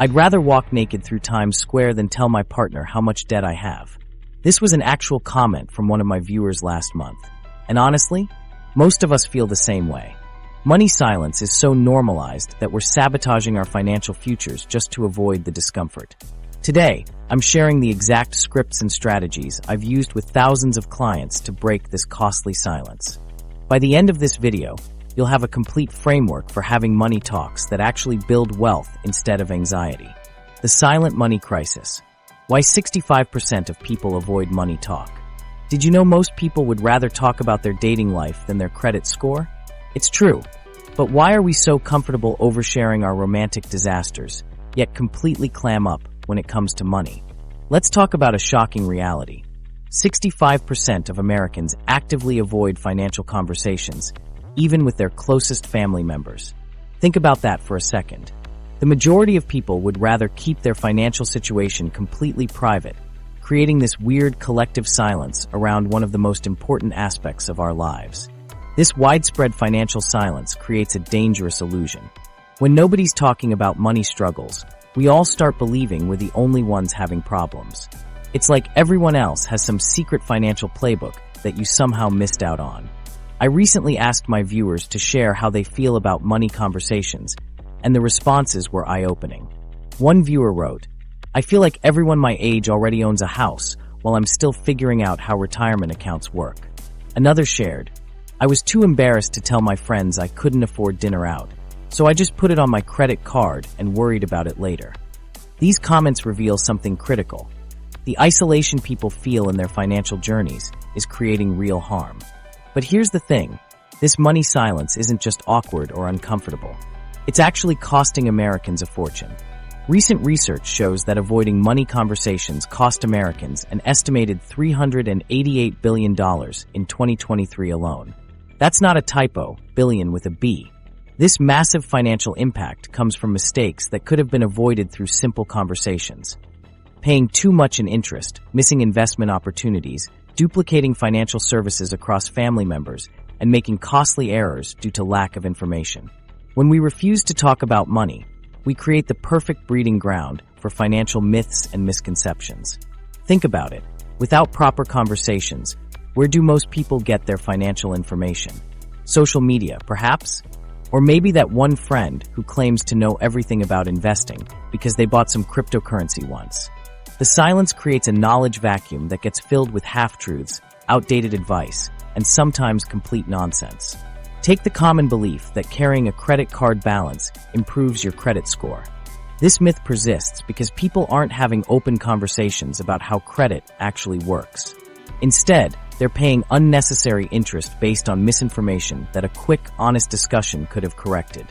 I'd rather walk naked through Times Square than tell my partner how much debt I have. This was an actual comment from one of my viewers last month. And honestly, most of us feel the same way. Money silence is so normalized that we're sabotaging our financial futures just to avoid the discomfort. Today, I'm sharing the exact scripts and strategies I've used with thousands of clients to break this costly silence. By the end of this video, you'll have a complete framework for having money talks that actually build wealth instead of anxiety. The silent money crisis. Why 65% of people avoid money talk. Did you know most people would rather talk about their dating life than their credit score? It's true. But why are we so comfortable oversharing our romantic disasters, yet completely clam up when it comes to money? Let's talk about a shocking reality. 65% of Americans actively avoid financial conversations, even with their closest family members. Think about that for a second. The majority of people would rather keep their financial situation completely private, creating this weird collective silence around one of the most important aspects of our lives. This widespread financial silence creates a dangerous illusion. When nobody's talking about money struggles, we all start believing we're the only ones having problems. It's like everyone else has some secret financial playbook that you somehow missed out on. I recently asked my viewers to share how they feel about money conversations, and the responses were eye-opening. One viewer wrote, "I feel like everyone my age already owns a house, while I'm still figuring out how retirement accounts work." Another shared, "I was too embarrassed to tell my friends I couldn't afford dinner out, so I just put it on my credit card and worried about it later." These comments reveal something critical. The isolation people feel in their financial journeys is creating real harm. But here's the thing, this money silence isn't just awkward or uncomfortable. It's actually costing Americans a fortune. Recent research shows that avoiding money conversations cost Americans an estimated $388 billion in 2023 alone. That's not a typo, billion with a B. This massive financial impact comes from mistakes that could have been avoided through simple conversations. Paying too much in interest, missing investment opportunities, duplicating financial services across family members, and making costly errors due to lack of information. When we refuse to talk about money, we create the perfect breeding ground for financial myths and misconceptions. Think about it. Without proper conversations, where do most people get their financial information? Social media, perhaps? Or maybe that one friend who claims to know everything about investing because they bought some cryptocurrency once. The silence creates a knowledge vacuum that gets filled with half-truths, outdated advice, and sometimes complete nonsense. Take the common belief that carrying a credit card balance improves your credit score. This myth persists because people aren't having open conversations about how credit actually works. Instead, they're paying unnecessary interest based on misinformation that a quick, honest discussion could have corrected.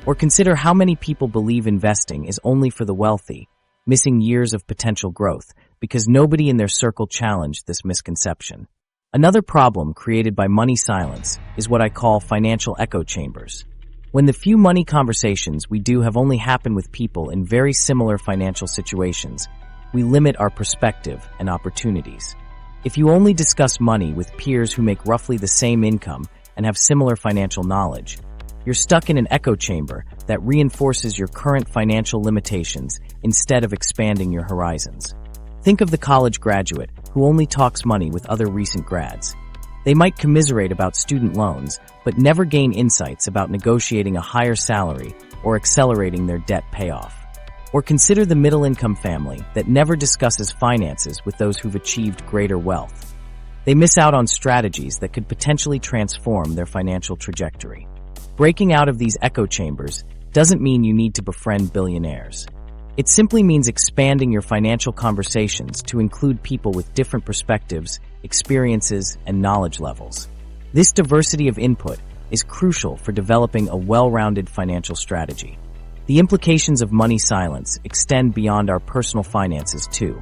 Or consider how many people believe investing is only for the wealthy, missing years of potential growth because nobody in their circle challenged this misconception. Another problem created by money silence is what I call financial echo chambers. When the few money conversations we do have only happened with people in very similar financial situations, we limit our perspective and opportunities. If you only discuss money with peers who make roughly the same income and have similar financial knowledge, you're stuck in an echo chamber that reinforces your current financial limitations instead of expanding your horizons. Think of the college graduate who only talks money with other recent grads. They might commiserate about student loans, but never gain insights about negotiating a higher salary or accelerating their debt payoff. Or consider the middle-income family that never discusses finances with those who've achieved greater wealth. They miss out on strategies that could potentially transform their financial trajectory. Breaking out of these echo chambers doesn't mean you need to befriend billionaires. It simply means expanding your financial conversations to include people with different perspectives, experiences, and knowledge levels. This diversity of input is crucial for developing a well-rounded financial strategy. The implications of money silence extend beyond our personal finances too.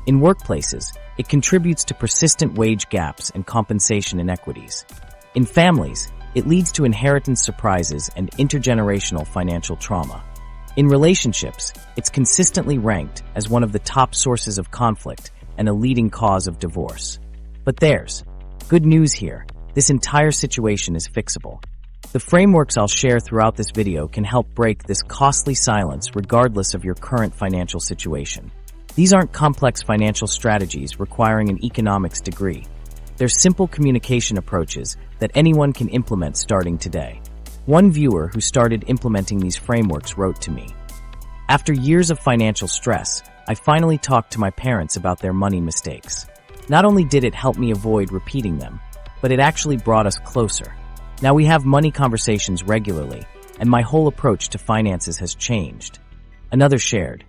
In workplaces, it contributes to persistent wage gaps and compensation inequities. In families, it leads to inheritance surprises and intergenerational financial trauma. In relationships, it's consistently ranked as one of the top sources of conflict and a leading cause of divorce. But there's good news here. This entire situation is fixable. The frameworks I'll share throughout this video can help break this costly silence regardless of your current financial situation. These aren't complex financial strategies requiring an economics degree. They're simple communication approaches that anyone can implement starting today. One viewer who started implementing these frameworks wrote to me, "After years of financial stress, I finally talked to my parents about their money mistakes. Not only did it help me avoid repeating them, but it actually brought us closer. Now we have money conversations regularly, and my whole approach to finances has changed." Another shared,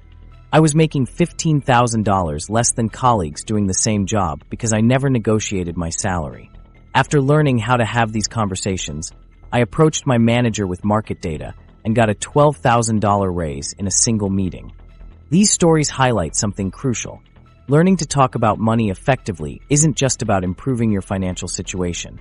"I was making $15,000 less than colleagues doing the same job because I never negotiated my salary. After learning how to have these conversations, I approached my manager with market data and got a $12,000 raise in a single meeting." These stories highlight something crucial. Learning to talk about money effectively isn't just about improving your financial situation,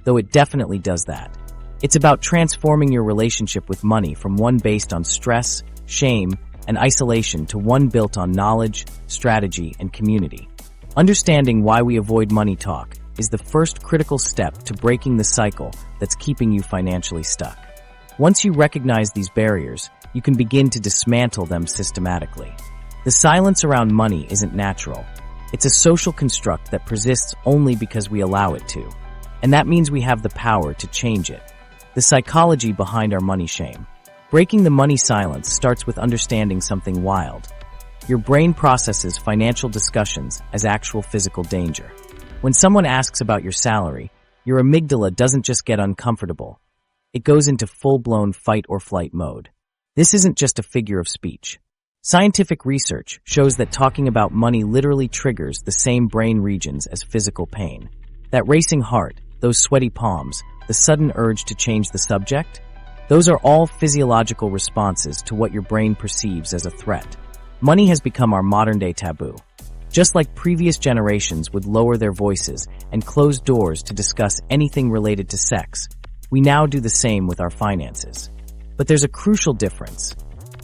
though it definitely does that. It's about transforming your relationship with money from one based on stress, shame, and isolation to one built on knowledge, strategy, and community. Understanding why we avoid money talk is the first critical step to breaking the cycle that's keeping you financially stuck. Once you recognize these barriers, you can begin to dismantle them systematically. The silence around money isn't natural. It's a social construct that persists only because we allow it to. And that means we have the power to change it. The psychology behind our money shame. Breaking the money silence starts with understanding something wild. Your brain processes financial discussions as actual physical danger. When someone asks about your salary, your amygdala doesn't just get uncomfortable. It goes into full-blown fight or flight mode. This isn't just a figure of speech. Scientific research shows that talking about money literally triggers the same brain regions as physical pain. That racing heart, those sweaty palms, the sudden urge to change the subject, those are all physiological responses to what your brain perceives as a threat. Money has become our modern-day taboo. Just like previous generations would lower their voices and close doors to discuss anything related to sex, we now do the same with our finances. But there's a crucial difference.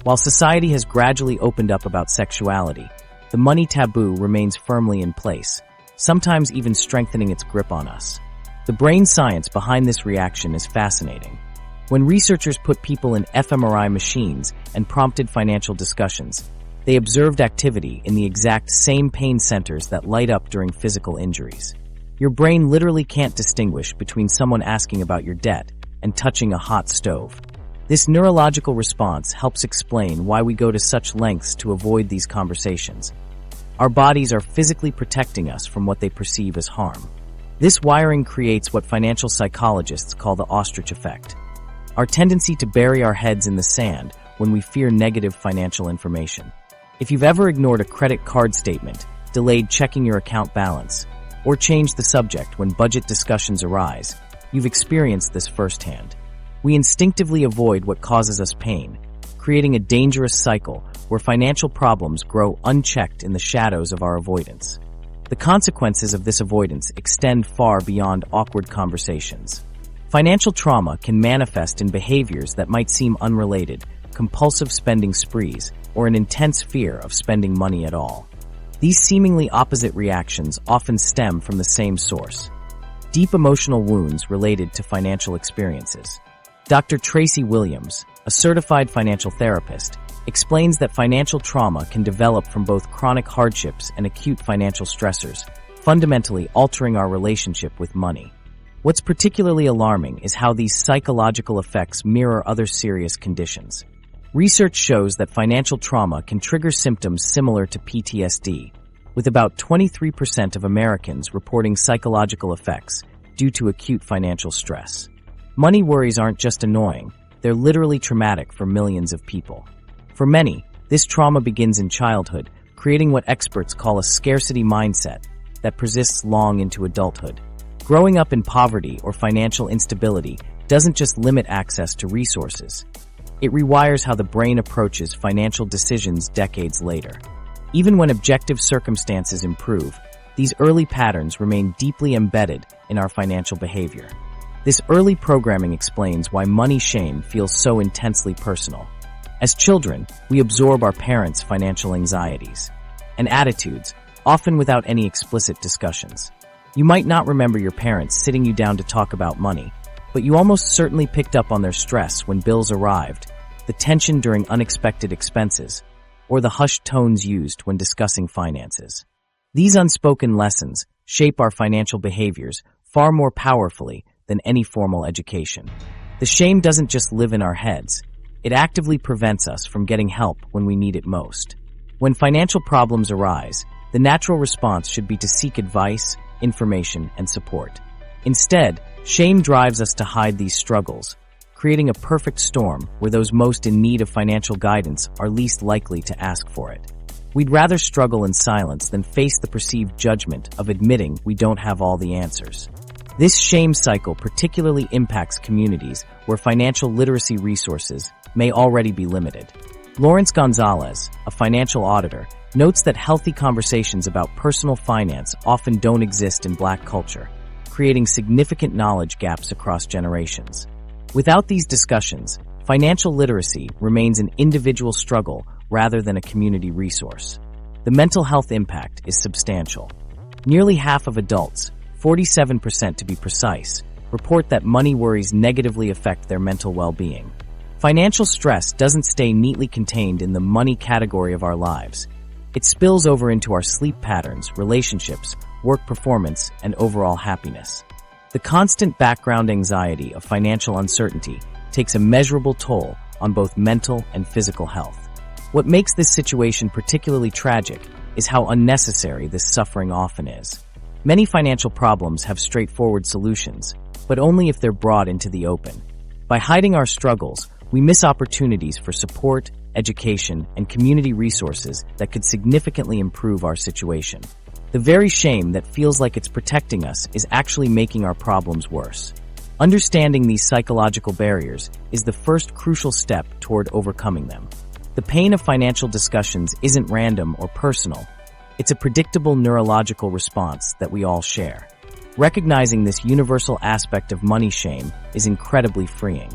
While society has gradually opened up about sexuality, the money taboo remains firmly in place, sometimes even strengthening its grip on us. The brain science behind this reaction is fascinating. When researchers put people in fMRI machines and prompted financial discussions, they observed activity in the exact same pain centers that light up during physical injuries. Your brain literally can't distinguish between someone asking about your debt and touching a hot stove. This neurological response helps explain why we go to such lengths to avoid these conversations. Our bodies are physically protecting us from what they perceive as harm. This wiring creates what financial psychologists call the ostrich effect. Our tendency to bury our heads in the sand when we fear negative financial information. If you've ever ignored a credit card statement, delayed checking your account balance, or changed the subject when budget discussions arise, you've experienced this firsthand. We instinctively avoid what causes us pain, creating a dangerous cycle where financial problems grow unchecked in the shadows of our avoidance. The consequences of this avoidance extend far beyond awkward conversations. Financial trauma can manifest in behaviors that might seem unrelated, compulsive spending sprees, or an intense fear of spending money at all. These seemingly opposite reactions often stem from the same source: deep emotional wounds related to financial experiences. Dr. Tracy Williams, a certified financial therapist, explains that financial trauma can develop from both chronic hardships and acute financial stressors, fundamentally altering our relationship with money. What's particularly alarming is how these psychological effects mirror other serious conditions. Research shows that financial trauma can trigger symptoms similar to PTSD, with about 23% of Americans reporting psychological effects due to acute financial stress. Money worries aren't just annoying, they're literally traumatic for millions of people. For many, this trauma begins in childhood, creating what experts call a scarcity mindset that persists long into adulthood. Growing up in poverty or financial instability doesn't just limit access to resources. It rewires how the brain approaches financial decisions decades later. Even when objective circumstances improve, these early patterns remain deeply embedded in our financial behavior. This early programming explains why money shame feels so intensely personal. As children, we absorb our parents' financial anxieties and attitudes, often without any explicit discussions. You might not remember your parents sitting you down to talk about money, but you almost certainly picked up on their stress when bills arrived, the tension during unexpected expenses, or the hushed tones used when discussing finances. These unspoken lessons shape our financial behaviors far more powerfully than any formal education. The shame doesn't just live in our heads. It actively prevents us from getting help when we need it most. When financial problems arise, the natural response should be to seek advice, information, and support. Instead, shame drives us to hide these struggles, creating a perfect storm where those most in need of financial guidance are least likely to ask for it. We'd rather struggle in silence than face the perceived judgment of admitting we don't have all the answers. This shame cycle particularly impacts communities where financial literacy resources may already be limited. Lawrence Gonzalez, a financial auditor, notes that healthy conversations about personal finance often don't exist in Black culture, creating significant knowledge gaps across generations. Without these discussions, financial literacy remains an individual struggle rather than a community resource. The mental health impact is substantial. Nearly half of adults, 47% to be precise, report that money worries negatively affect their mental well-being. Financial stress doesn't stay neatly contained in the money category of our lives. It spills over into our sleep patterns, relationships, work performance, and overall happiness. The constant background anxiety of financial uncertainty takes a measurable toll on both mental and physical health. What makes this situation particularly tragic is how unnecessary this suffering often is. Many financial problems have straightforward solutions, but only if they're brought into the open. By hiding our struggles, we miss opportunities for support, education, and community resources that could significantly improve our situation. The very shame that feels like it's protecting us is actually making our problems worse. Understanding these psychological barriers is the first crucial step toward overcoming them. The pain of financial discussions isn't random or personal. It's a predictable neurological response that we all share. Recognizing this universal aspect of money shame is incredibly freeing.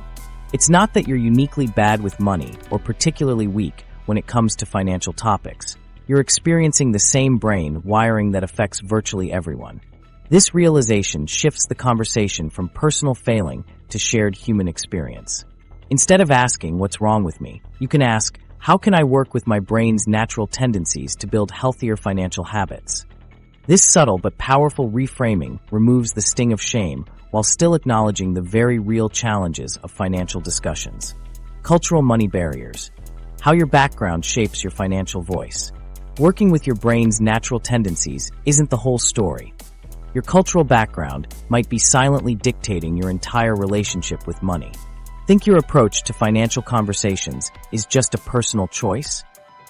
It's not that you're uniquely bad with money or particularly weak when it comes to financial topics. You're experiencing the same brain wiring that affects virtually everyone. This realization shifts the conversation from personal failing to shared human experience. Instead of asking, "What's wrong with me?" you can ask, "How can I work with my brain's natural tendencies to build healthier financial habits?" This subtle but powerful reframing removes the sting of shame while still acknowledging the very real challenges of financial discussions. Cultural money barriers. How your background shapes your financial voice. Working with your brain's natural tendencies isn't the whole story. Your cultural background might be silently dictating your entire relationship with money. Think your approach to financial conversations is just a personal choice?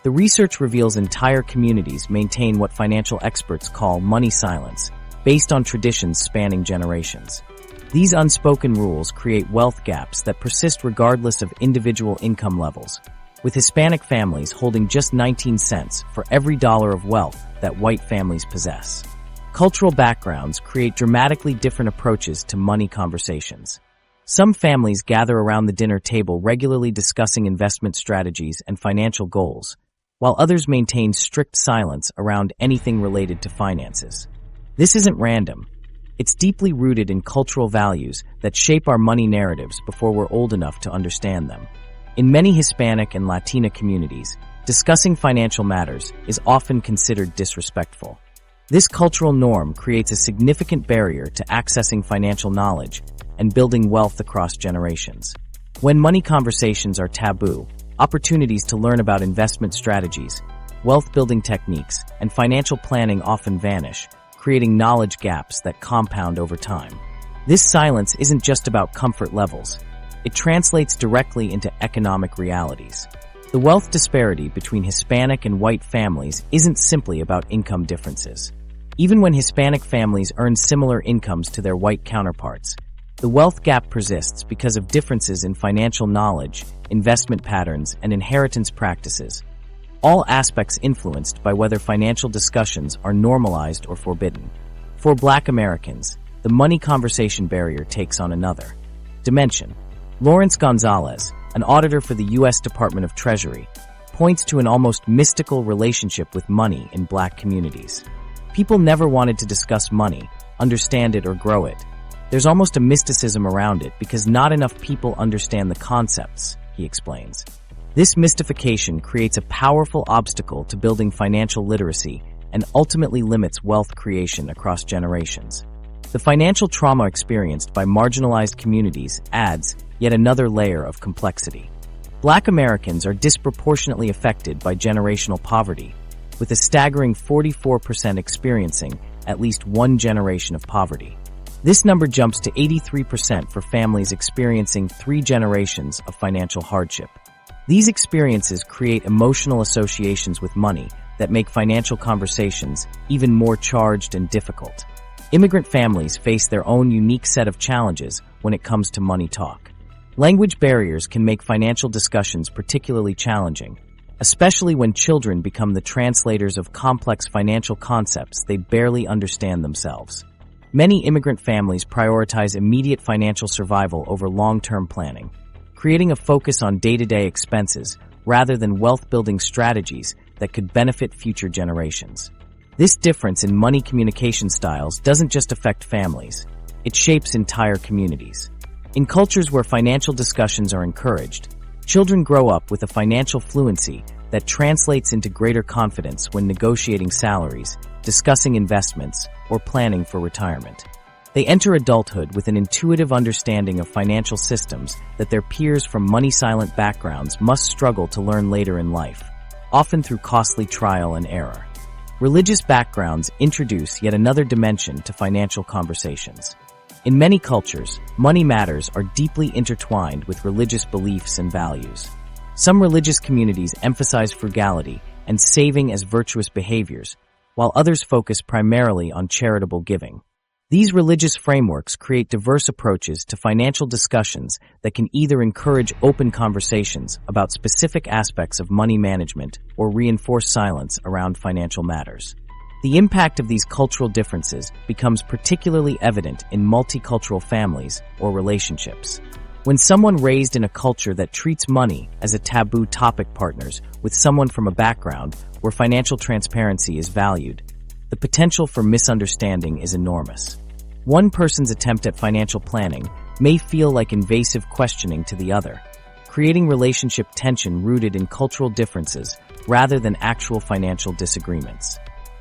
The research reveals entire communities maintain what financial experts call money silence, based on traditions spanning generations. These unspoken rules create wealth gaps that persist regardless of individual income levels, with Hispanic families holding just 19 cents for every dollar of wealth that white families possess. Cultural backgrounds create dramatically different approaches to money conversations. Some families gather around the dinner table regularly discussing investment strategies and financial goals, while others maintain strict silence around anything related to finances. This isn't random. It's deeply rooted in cultural values that shape our money narratives before we're old enough to understand them. In many Hispanic and Latina communities, discussing financial matters is often considered disrespectful. This cultural norm creates a significant barrier to accessing financial knowledge and building wealth across generations. When money conversations are taboo, opportunities to learn about investment strategies, wealth-building techniques, and financial planning often vanish, creating knowledge gaps that compound over time. This silence isn't just about comfort levels. It translates directly into economic realities. The wealth disparity between Hispanic and white families isn't simply about income differences. Even when Hispanic families earn similar incomes to their white counterparts, the wealth gap persists because of differences in financial knowledge, investment patterns, and inheritance practices, all aspects influenced by whether financial discussions are normalized or forbidden. For Black Americans, the money conversation barrier takes on another dimension. Lawrence Gonzalez, an auditor for the U.S. Department of Treasury, points to an almost mystical relationship with money in Black communities. People never wanted to discuss money, understand it, or grow it. There's almost a mysticism around it because not enough people understand the concepts, he explains. This mystification creates a powerful obstacle to building financial literacy and ultimately limits wealth creation across generations. The financial trauma experienced by marginalized communities adds yet another layer of complexity. Black Americans are disproportionately affected by generational poverty, with a staggering 44% experiencing at least one generation of poverty. This number jumps to 83% for families experiencing 3 generations of financial hardship. These experiences create emotional associations with money that make financial conversations even more charged and difficult. Immigrant families face their own unique set of challenges when it comes to money talk. Language barriers can make financial discussions particularly challenging, especially when children become the translators of complex financial concepts they barely understand themselves. Many immigrant families prioritize immediate financial survival over long-term planning, creating a focus on day-to-day expenses rather than wealth-building strategies that could benefit future generations. This difference in money communication styles doesn't just affect families, it shapes entire communities. In cultures where financial discussions are encouraged, children grow up with a financial fluency that translates into greater confidence when negotiating salaries, discussing investments, or planning for retirement. They enter adulthood with an intuitive understanding of financial systems that their peers from money-silent backgrounds must struggle to learn later in life, often through costly trial and error. Religious backgrounds introduce yet another dimension to financial conversations. In many cultures, money matters are deeply intertwined with religious beliefs and values. Some religious communities emphasize frugality and saving as virtuous behaviors, while others focus primarily on charitable giving. These religious frameworks create diverse approaches to financial discussions that can either encourage open conversations about specific aspects of money management or reinforce silence around financial matters. The impact of these cultural differences becomes particularly evident in multicultural families or relationships. When someone raised in a culture that treats money as a taboo topic partners with someone from a background where financial transparency is valued, the potential for misunderstanding is enormous. One person's attempt at financial planning may feel like invasive questioning to the other, creating relationship tension rooted in cultural differences rather than actual financial disagreements.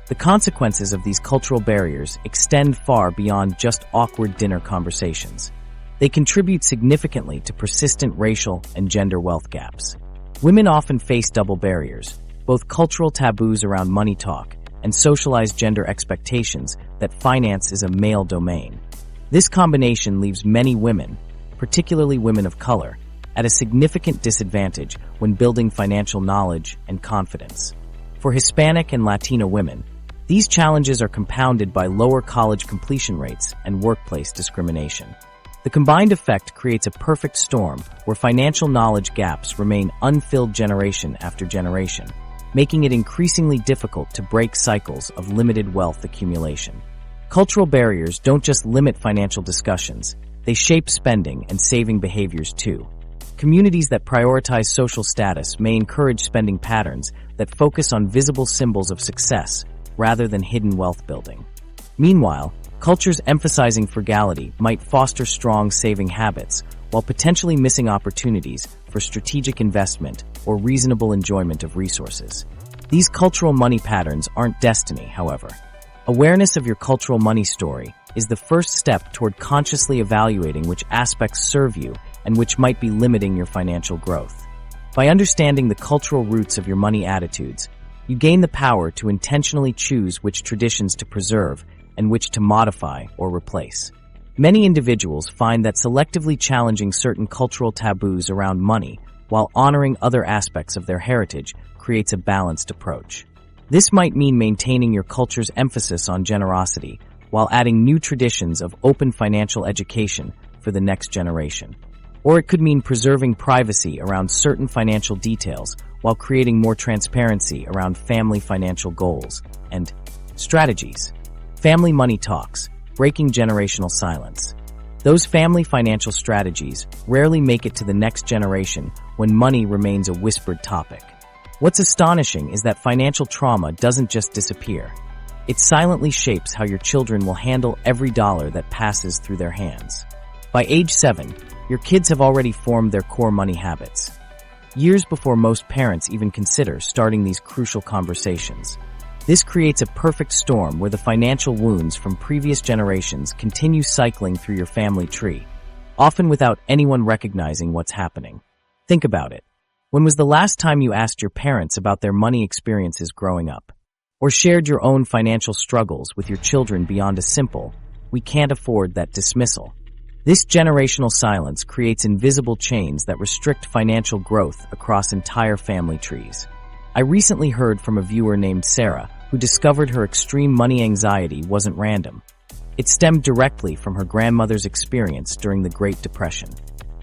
The consequences of these cultural barriers extend far beyond just awkward dinner conversations. They contribute significantly to persistent racial and gender wealth gaps. Women often face double barriers, both cultural taboos around money talk and socialized gender expectations that finance is a male domain. This combination leaves many women, particularly women of color, at a significant disadvantage when building financial knowledge and confidence. For Hispanic and Latina women, these challenges are compounded by lower college completion rates and workplace discrimination. The combined effect creates a perfect storm where financial knowledge gaps remain unfilled generation after generation, making it increasingly difficult to break cycles of limited wealth accumulation. Cultural barriers don't just limit financial discussions, they shape spending and saving behaviors too. Communities that prioritize social status may encourage spending patterns that focus on visible symbols of success rather than hidden wealth building. Meanwhile, cultures emphasizing frugality might foster strong saving habits while potentially missing opportunities for strategic investment or reasonable enjoyment of resources. These cultural money patterns aren't destiny, however. Awareness of your cultural money story is the first step toward consciously evaluating which aspects serve you and which might be limiting your financial growth. By understanding the cultural roots of your money attitudes, you gain the power to intentionally choose which traditions to preserve and which to modify or replace. Many individuals find that selectively challenging certain cultural taboos around money while honoring other aspects of their heritage creates a balanced approach. This might mean maintaining your culture's emphasis on generosity while adding new traditions of open financial education for the next generation. Or it could mean preserving privacy around certain financial details while creating more transparency around family financial goals and strategies. Family money talks, breaking generational silence. Those family financial strategies rarely make it to the next generation when money remains a whispered topic. What's astonishing is that financial trauma doesn't just disappear. It silently shapes how your children will handle every dollar that passes through their hands. By age 7, your kids have already formed their core money habits, years before most parents even consider starting these crucial conversations. This creates a perfect storm where the financial wounds from previous generations continue cycling through your family tree, often without anyone recognizing what's happening. Think about it. When was the last time you asked your parents about their money experiences growing up? Or shared your own financial struggles with your children beyond a simple, "We can't afford that" dismissal? This generational silence creates invisible chains that restrict financial growth across entire family trees. I recently heard from a viewer named Sarah who discovered her extreme money anxiety wasn't random. It stemmed directly from her grandmother's experience during the Great Depression.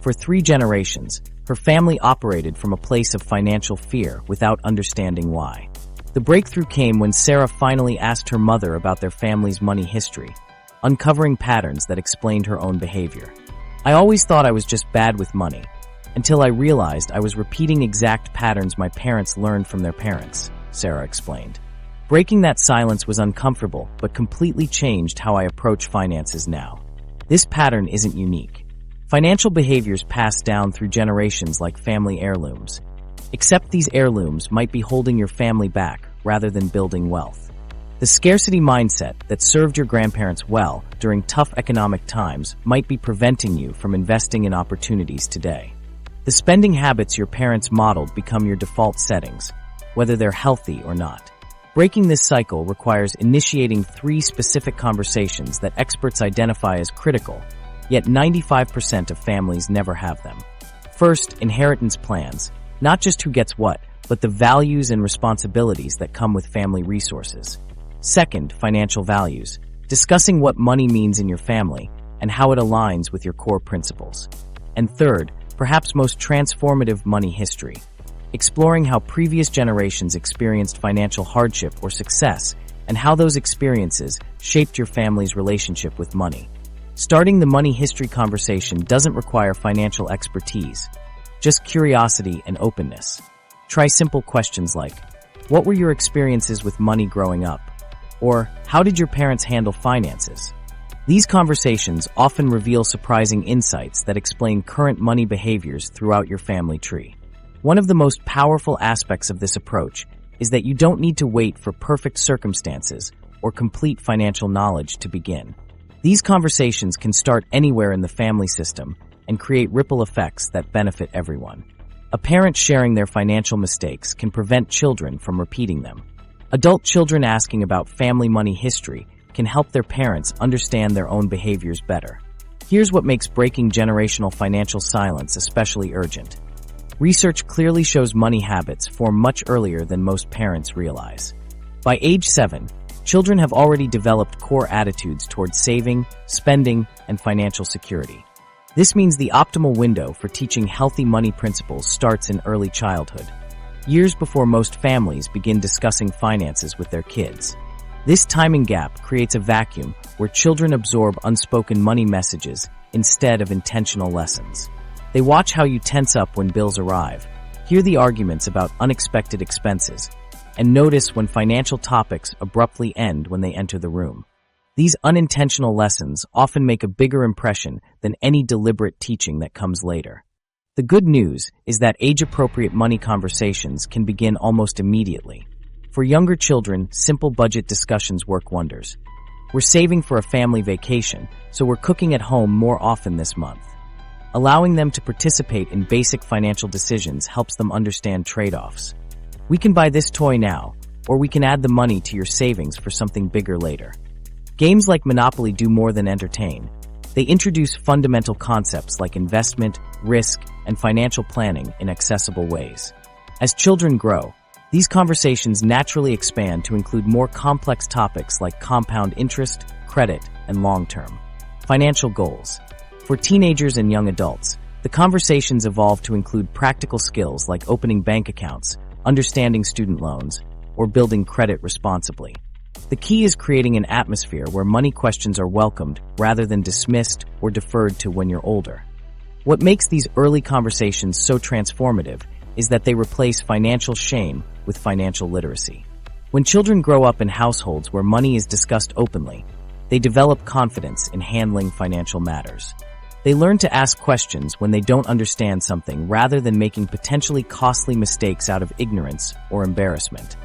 For 3 generations, her family operated from a place of financial fear without understanding why. The breakthrough came when Sarah finally asked her mother about their family's money history, uncovering patterns that explained her own behavior. "I always thought I was just bad with money, until I realized I was repeating exact patterns my parents learned from their parents," Sarah explained. Breaking that silence was uncomfortable, but completely changed how I approach finances now. This pattern isn't unique. Financial behaviors pass down through generations like family heirlooms. Except these heirlooms might be holding your family back rather than building wealth. The scarcity mindset that served your grandparents well during tough economic times might be preventing you from investing in opportunities today. The spending habits your parents modeled become your default settings, whether they're healthy or not. Breaking this cycle requires initiating 3 specific conversations that experts identify as critical, yet 95% of families never have them. First, inheritance plans, not just who gets what, but the values and responsibilities that come with family resources. Second, financial values, discussing what money means in your family and how it aligns with your core principles. And third, perhaps most transformative, money history, exploring how previous generations experienced financial hardship or success and how those experiences shaped your family's relationship with money. Starting the money history conversation doesn't require financial expertise, just curiosity and openness. Try simple questions like, "What were your experiences with money growing up?" Or, "How did your parents handle finances?" These conversations often reveal surprising insights that explain current money behaviors throughout your family tree. One of the most powerful aspects of this approach is that you don't need to wait for perfect circumstances or complete financial knowledge to begin. These conversations can start anywhere in the family system and create ripple effects that benefit everyone. A parent sharing their financial mistakes can prevent children from repeating them. Adult children asking about family money history can help their parents understand their own behaviors better. Here's what makes breaking generational financial silence especially urgent. Research clearly shows money habits form much earlier than most parents realize. By age 7, children have already developed core attitudes towards saving, spending, and financial security. This means the optimal window for teaching healthy money principles starts in early childhood, years before most families begin discussing finances with their kids. This timing gap creates a vacuum where children absorb unspoken money messages instead of intentional lessons. They watch how you tense up when bills arrive, hear the arguments about unexpected expenses, and notice when financial topics abruptly end when they enter the room. These unintentional lessons often make a bigger impression than any deliberate teaching that comes later. The good news is that age-appropriate money conversations can begin almost immediately. For younger children, simple budget discussions work wonders. "We're saving for a family vacation, so we're cooking at home more often this month." Allowing them to participate in basic financial decisions helps them understand trade-offs. "We can buy this toy now, or we can add the money to your savings for something bigger later." Games like Monopoly do more than entertain. They introduce fundamental concepts like investment, risk, and financial planning in accessible ways. As children grow, these conversations naturally expand to include more complex topics like compound interest, credit, and long-term financial goals. For teenagers and young adults, the conversations evolve to include practical skills like opening bank accounts, understanding student loans, or building credit responsibly. The key is creating an atmosphere where money questions are welcomed rather than dismissed or deferred to when you're older. What makes these early conversations so transformative is that they replace financial shame with financial literacy. When children grow up in households where money is discussed openly, they develop confidence in handling financial matters. They learn to ask questions when they don't understand something rather than making potentially costly mistakes out of ignorance or embarrassment.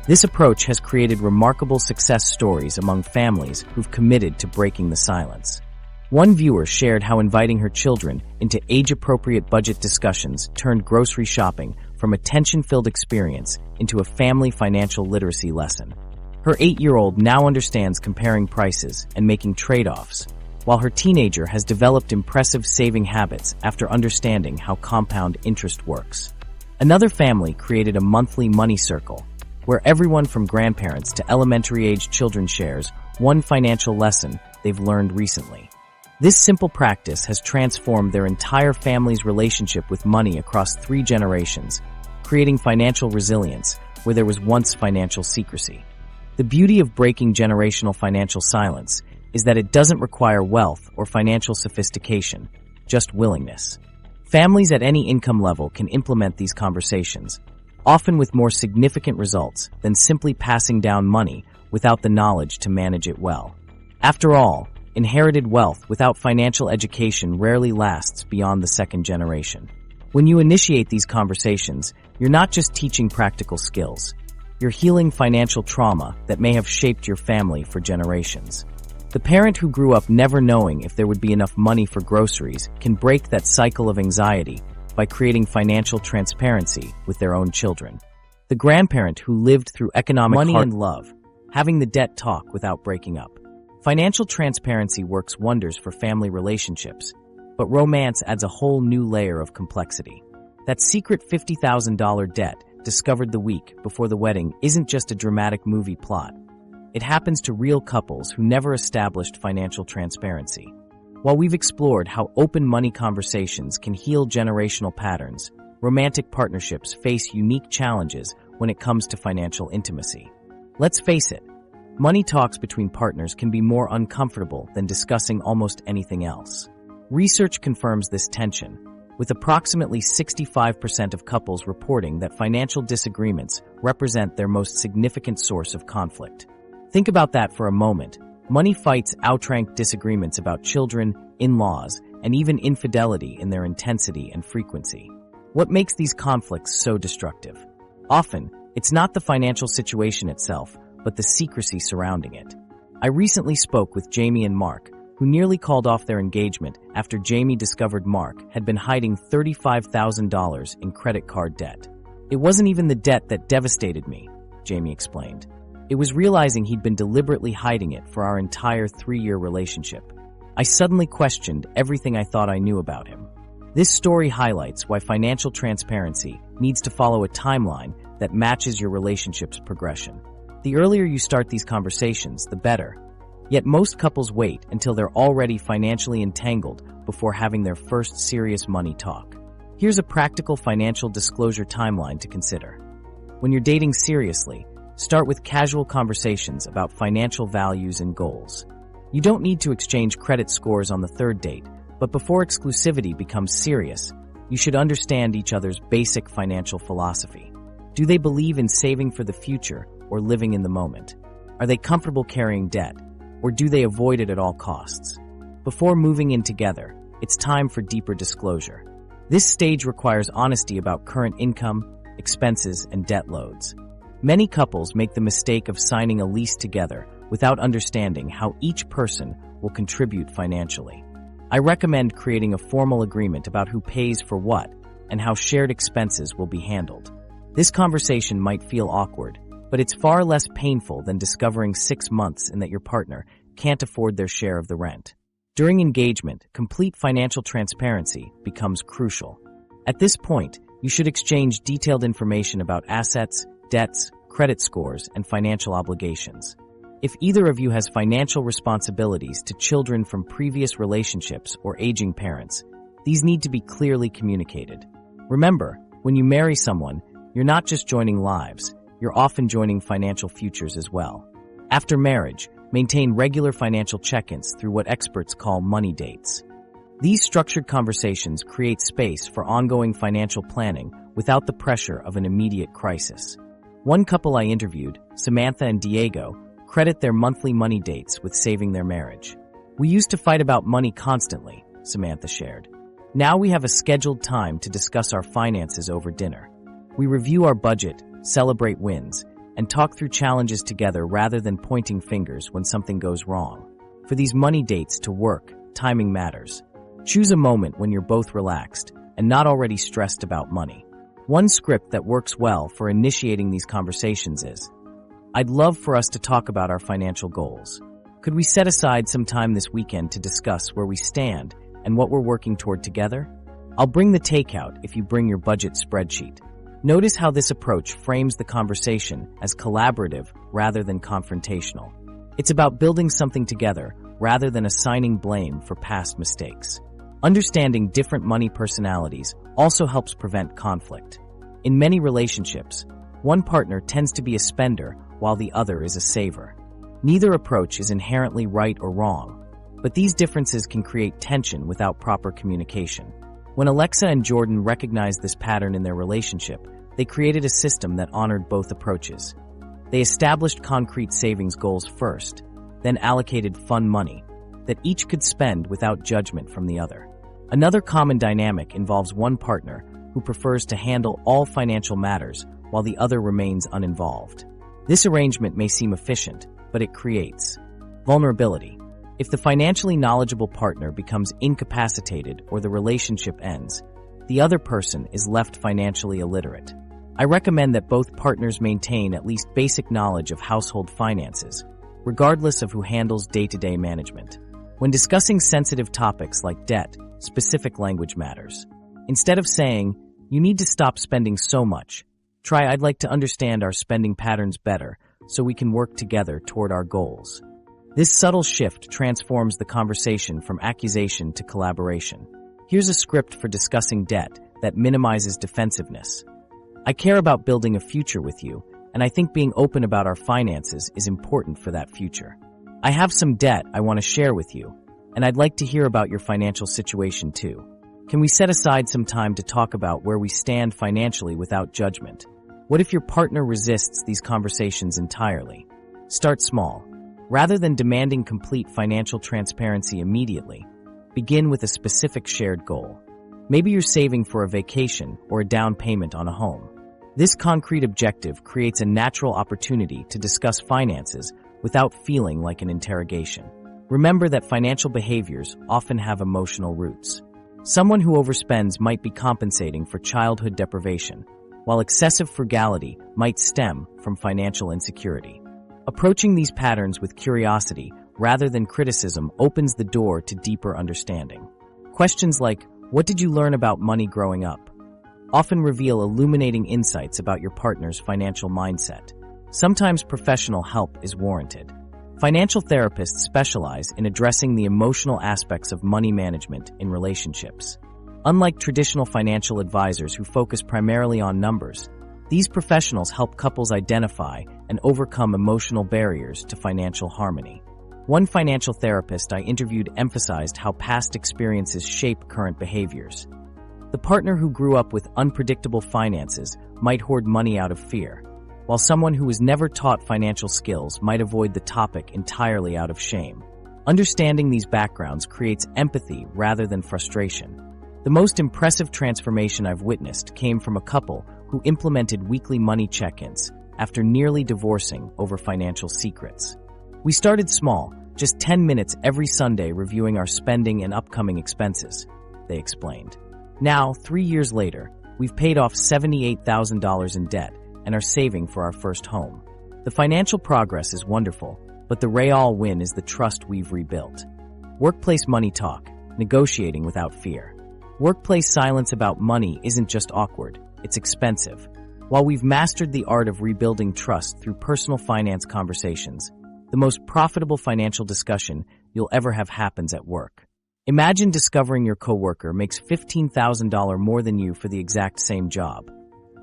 This approach has created remarkable success stories among families who've committed to breaking the silence. One viewer shared how inviting her children into age-appropriate budget discussions turned grocery shopping from a tension-filled experience into a family financial literacy lesson. Her 8-year-old now understands comparing prices and making trade-offs, while her teenager has developed impressive saving habits after understanding how compound interest works. Another family created a monthly money circle, where everyone from grandparents to elementary-age children shares one financial lesson they've learned recently. This simple practice has transformed their entire family's relationship with money across 3 generations, creating financial resilience where there was once financial secrecy. The beauty of breaking generational financial silence is that it doesn't require wealth or financial sophistication, just willingness. Families at any income level can implement these conversations, often with more significant results than simply passing down money without the knowledge to manage it well. After all, inherited wealth without financial education rarely lasts beyond the 2nd generation. When you initiate these conversations, you're not just teaching practical skills. You're healing financial trauma that may have shaped your family for generations. The parent who grew up never knowing if there would be enough money for groceries can break that cycle of anxiety by creating financial transparency with their own children. The grandparent who lived through economic money and love, having the debt talk without breaking up. Financial transparency works wonders for family relationships, but romance adds a whole new layer of complexity. That secret $50,000 debt discovered the week before the wedding isn't just a dramatic movie plot. It happens to real couples who never established financial transparency. While we've explored how open money conversations can heal generational patterns, romantic partnerships face unique challenges when it comes to financial intimacy. Let's face it, money talks between partners can be more uncomfortable than discussing almost anything else. Research confirms this tension, with approximately 65% of couples reporting that financial disagreements represent their most significant source of conflict. Think about that for a moment. Money fights outrank disagreements about children, in-laws, and even infidelity in their intensity and frequency. What makes these conflicts so destructive? Often, it's not the financial situation itself, but the secrecy surrounding it. I recently spoke with Jamie and Mark, who nearly called off their engagement after Jamie discovered Mark had been hiding $35,000 in credit card debt. It wasn't even the debt that devastated me, Jamie explained. It was realizing he'd been deliberately hiding it for our entire 3-year relationship. I suddenly questioned everything I thought I knew about him. This story highlights why financial transparency needs to follow a timeline that matches your relationship's progression. The earlier you start these conversations, the better. Yet most couples wait until they're already financially entangled before having their first serious money talk. Here's a practical financial disclosure timeline to consider. When you're dating seriously, start with casual conversations about financial values and goals. You don't need to exchange credit scores on the 3rd date, but before exclusivity becomes serious, you should understand each other's basic financial philosophy. Do they believe in saving for the future or living in the moment? Are they comfortable carrying debt, or do they avoid it at all costs? Before moving in together, it's time for deeper disclosure. This stage requires honesty about current income, expenses, and debt loads. Many couples make the mistake of signing a lease together without understanding how each person will contribute financially. I recommend creating a formal agreement about who pays for what and how shared expenses will be handled. This conversation might feel awkward, but it's far less painful than discovering 6 months in that your partner can't afford their share of the rent. During engagement, complete financial transparency becomes crucial. At this point, you should exchange detailed information about assets, debts, credit scores, and financial obligations. If either of you has financial responsibilities to children from previous relationships or aging parents, these need to be clearly communicated. Remember, when you marry someone, you're not just joining lives, you're often joining financial futures as well. After marriage, maintain regular financial check-ins through what experts call money dates. These structured conversations create space for ongoing financial planning without the pressure of an immediate crisis. One couple I interviewed, Samantha and Diego, credit their monthly money dates with saving their marriage. "We used to fight about money constantly," Samantha shared. "Now we have a scheduled time to discuss our finances over dinner. We review our budget, celebrate wins, and talk through challenges together rather than pointing fingers when something goes wrong. For these money dates to work, timing matters. Choose a moment when you're both relaxed and not already stressed about money." One script that works well for initiating these conversations is, "I'd love for us to talk about our financial goals. Could we set aside some time this weekend to discuss where we stand and what we're working toward together? I'll bring the takeout if you bring your budget spreadsheet." Notice how this approach frames the conversation as collaborative rather than confrontational. It's about building something together rather than assigning blame for past mistakes. Understanding different money personalities also helps prevent conflict. In many relationships, one partner tends to be a spender while the other is a saver. Neither approach is inherently right or wrong, but these differences can create tension without proper communication. When Alexa and Jordan recognized this pattern in their relationship, they created a system that honored both approaches. They established concrete savings goals first, then allocated fun money that each could spend without judgment from the other. Another common dynamic involves one partner who prefers to handle all financial matters while the other remains uninvolved. This arrangement may seem efficient, but it creates vulnerability. If the financially knowledgeable partner becomes incapacitated or the relationship ends, the other person is left financially illiterate. I recommend that both partners maintain at least basic knowledge of household finances, regardless of who handles day-to-day management. When discussing sensitive topics like debt, specific language matters. Instead of saying, "You need to stop spending so much," try, "I'd like to understand our spending patterns better so we can work together toward our goals." This subtle shift transforms the conversation from accusation to collaboration. Here's a script for discussing debt that minimizes defensiveness. "I care about building a future with you, and I think being open about our finances is important for that future. I have some debt I want to share with you, and I'd like to hear about your financial situation too. Can we set aside some time to talk about where we stand financially without judgment?" What if your partner resists these conversations entirely? Start small. Rather than demanding complete financial transparency immediately, begin with a specific shared goal. Maybe you're saving for a vacation or a down payment on a home. This concrete objective creates a natural opportunity to discuss finances without feeling like an interrogation. Remember that financial behaviors often have emotional roots. Someone who overspends might be compensating for childhood deprivation, while excessive frugality might stem from financial insecurity. Approaching these patterns with curiosity rather than criticism opens the door to deeper understanding. Questions like, "What did you learn about money growing up?" often reveal illuminating insights about your partner's financial mindset. Sometimes professional help is warranted. Financial therapists specialize in addressing the emotional aspects of money management in relationships. Unlike traditional financial advisors who focus primarily on numbers, these professionals help couples identify and overcome emotional barriers to financial harmony. One financial therapist I interviewed emphasized how past experiences shape current behaviors. The partner who grew up with unpredictable finances might hoard money out of fear, while someone who was never taught financial skills might avoid the topic entirely out of shame. Understanding these backgrounds creates empathy rather than frustration. The most impressive transformation I've witnessed came from a couple who implemented weekly money check-ins after nearly divorcing over financial secrets. "We started small, just 10 minutes every Sunday reviewing our spending and upcoming expenses," they explained. "Now, 3 years later, we've paid off $78,000 in debt and are saving for our first home. The financial progress is wonderful, but the real win is the trust we've rebuilt." Workplace money talk, negotiating without fear. Workplace silence about money isn't just awkward, it's expensive. While we've mastered the art of rebuilding trust through personal finance conversations, the most profitable financial discussion you'll ever have happens at work. Imagine discovering your coworker makes $15,000 more than you for the exact same job.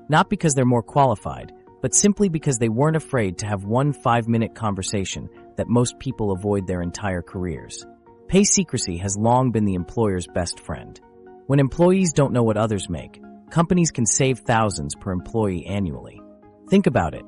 Not because they're more qualified, but simply because they weren't afraid to have one 5-minute conversation that most people avoid their entire careers. Pay secrecy has long been the employer's best friend. When employees don't know what others make, companies can save thousands per employee annually. Think about it.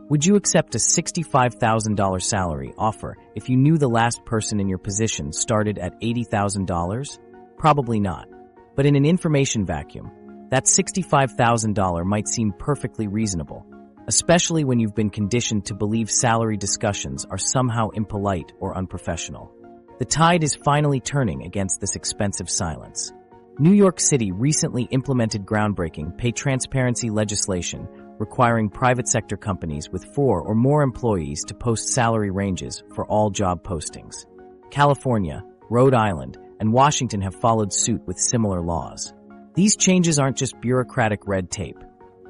Would you accept a $65,000 salary offer if you knew the last person in your position started at $80,000? Probably not. But in an information vacuum, that $65,000 might seem perfectly reasonable, especially when you've been conditioned to believe salary discussions are somehow impolite or unprofessional. The tide is finally turning against this expensive silence. New York City recently implemented groundbreaking pay transparency legislation requiring private sector companies with 4 or more employees to post salary ranges for all job postings. California, Rhode Island, and Washington have followed suit with similar laws. These changes aren't just bureaucratic red tape.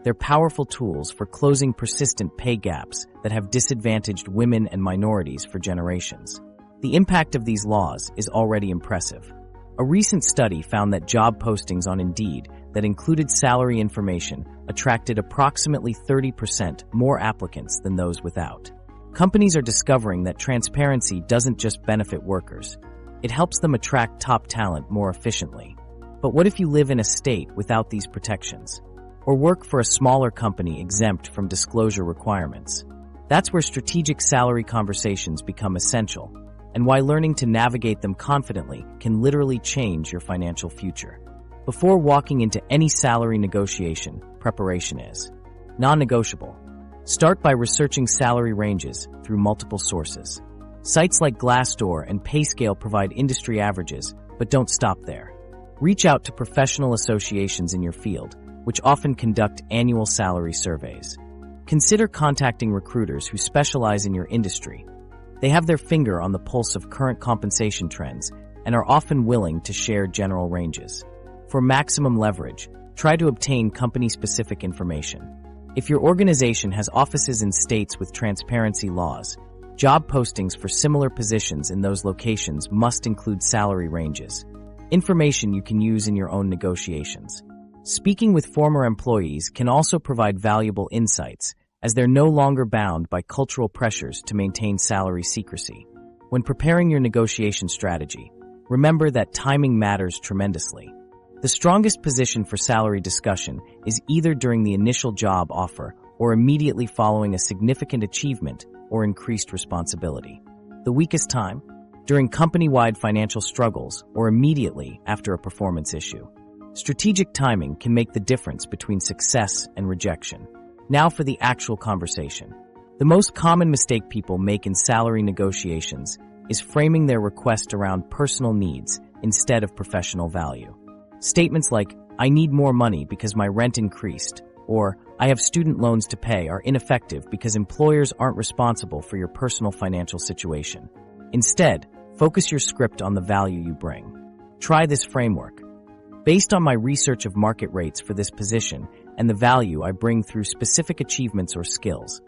They're powerful tools for closing persistent pay gaps that have disadvantaged women and minorities for generations. The impact of these laws is already impressive. A recent study found that job postings on Indeed that included salary information attracted approximately 30% more applicants than those without. Companies are discovering that transparency doesn't just benefit workers. It helps them attract top talent more efficiently. But what if you live in a state without these protections? Or work for a smaller company exempt from disclosure requirements? That's where strategic salary conversations become essential, and why learning to navigate them confidently can literally change your financial future. Before walking into any salary negotiation, preparation is non-negotiable. Start by researching salary ranges through multiple sources. Sites like Glassdoor and PayScale provide industry averages, but don't stop there. Reach out to professional associations in your field, which often conduct annual salary surveys. Consider contacting recruiters who specialize in your industry. They have their finger on the pulse of current compensation trends and are often willing to share general ranges. For maximum leverage, try to obtain company-specific information. If your organization has offices in states with transparency laws, job postings for similar positions in those locations must include salary ranges, information you can use in your own negotiations. Speaking with former employees can also provide valuable insights, as they're no longer bound by cultural pressures to maintain salary secrecy. When preparing your negotiation strategy, remember that timing matters tremendously. The strongest position for salary discussion is either during the initial job offer or immediately following a significant achievement or increased responsibility. The weakest time? During company-wide financial struggles or immediately after a performance issue. Strategic timing can make the difference between success and rejection. Now for the actual conversation. The most common mistake people make in salary negotiations is framing their request around personal needs instead of professional value. Statements like, "I need more money because my rent increased," or "I have student loans to pay" are ineffective because employers aren't responsible for your personal financial situation. Instead, focus your script on the value you bring. Try this framework. Based on my research of market rates for this position and the value I bring through specific achievements or skills,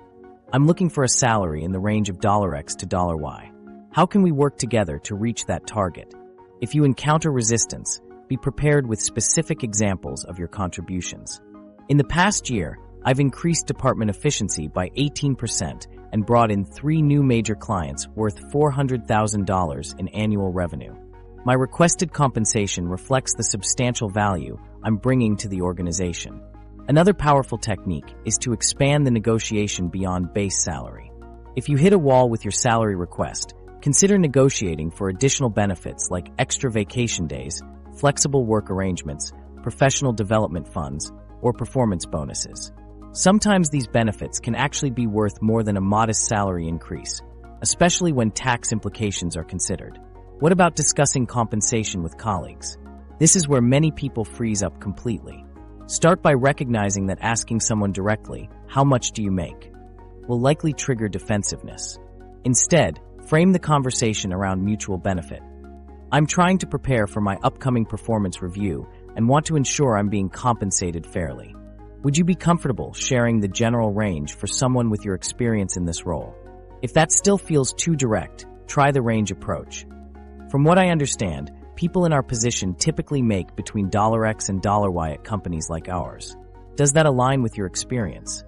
I'm looking for a salary in the range of $X to $Y. How can we work together to reach that target? If you encounter resistance, be prepared with specific examples of your contributions. In the past year, I've increased department efficiency by 18% and brought in 3 new major clients worth $400,000 in annual revenue. My requested compensation reflects the substantial value I'm bringing to the organization. Another powerful technique is to expand the negotiation beyond base salary. If you hit a wall with your salary request, consider negotiating for additional benefits like extra vacation days, flexible work arrangements, professional development funds, or performance bonuses. Sometimes these benefits can actually be worth more than a modest salary increase, especially when tax implications are considered. What about discussing compensation with colleagues? This is where many people freeze up completely. Start by recognizing that asking someone directly, "How much do you make?" will likely trigger defensiveness. Instead, frame the conversation around mutual benefit. "I'm trying to prepare for my upcoming performance review and want to ensure I'm being compensated fairly. Would you be comfortable sharing the general range for someone with your experience in this role?" If that still feels too direct, try the range approach. From what I understand, people in our position typically make between $X and $Y at companies like ours. Does that align with your experience?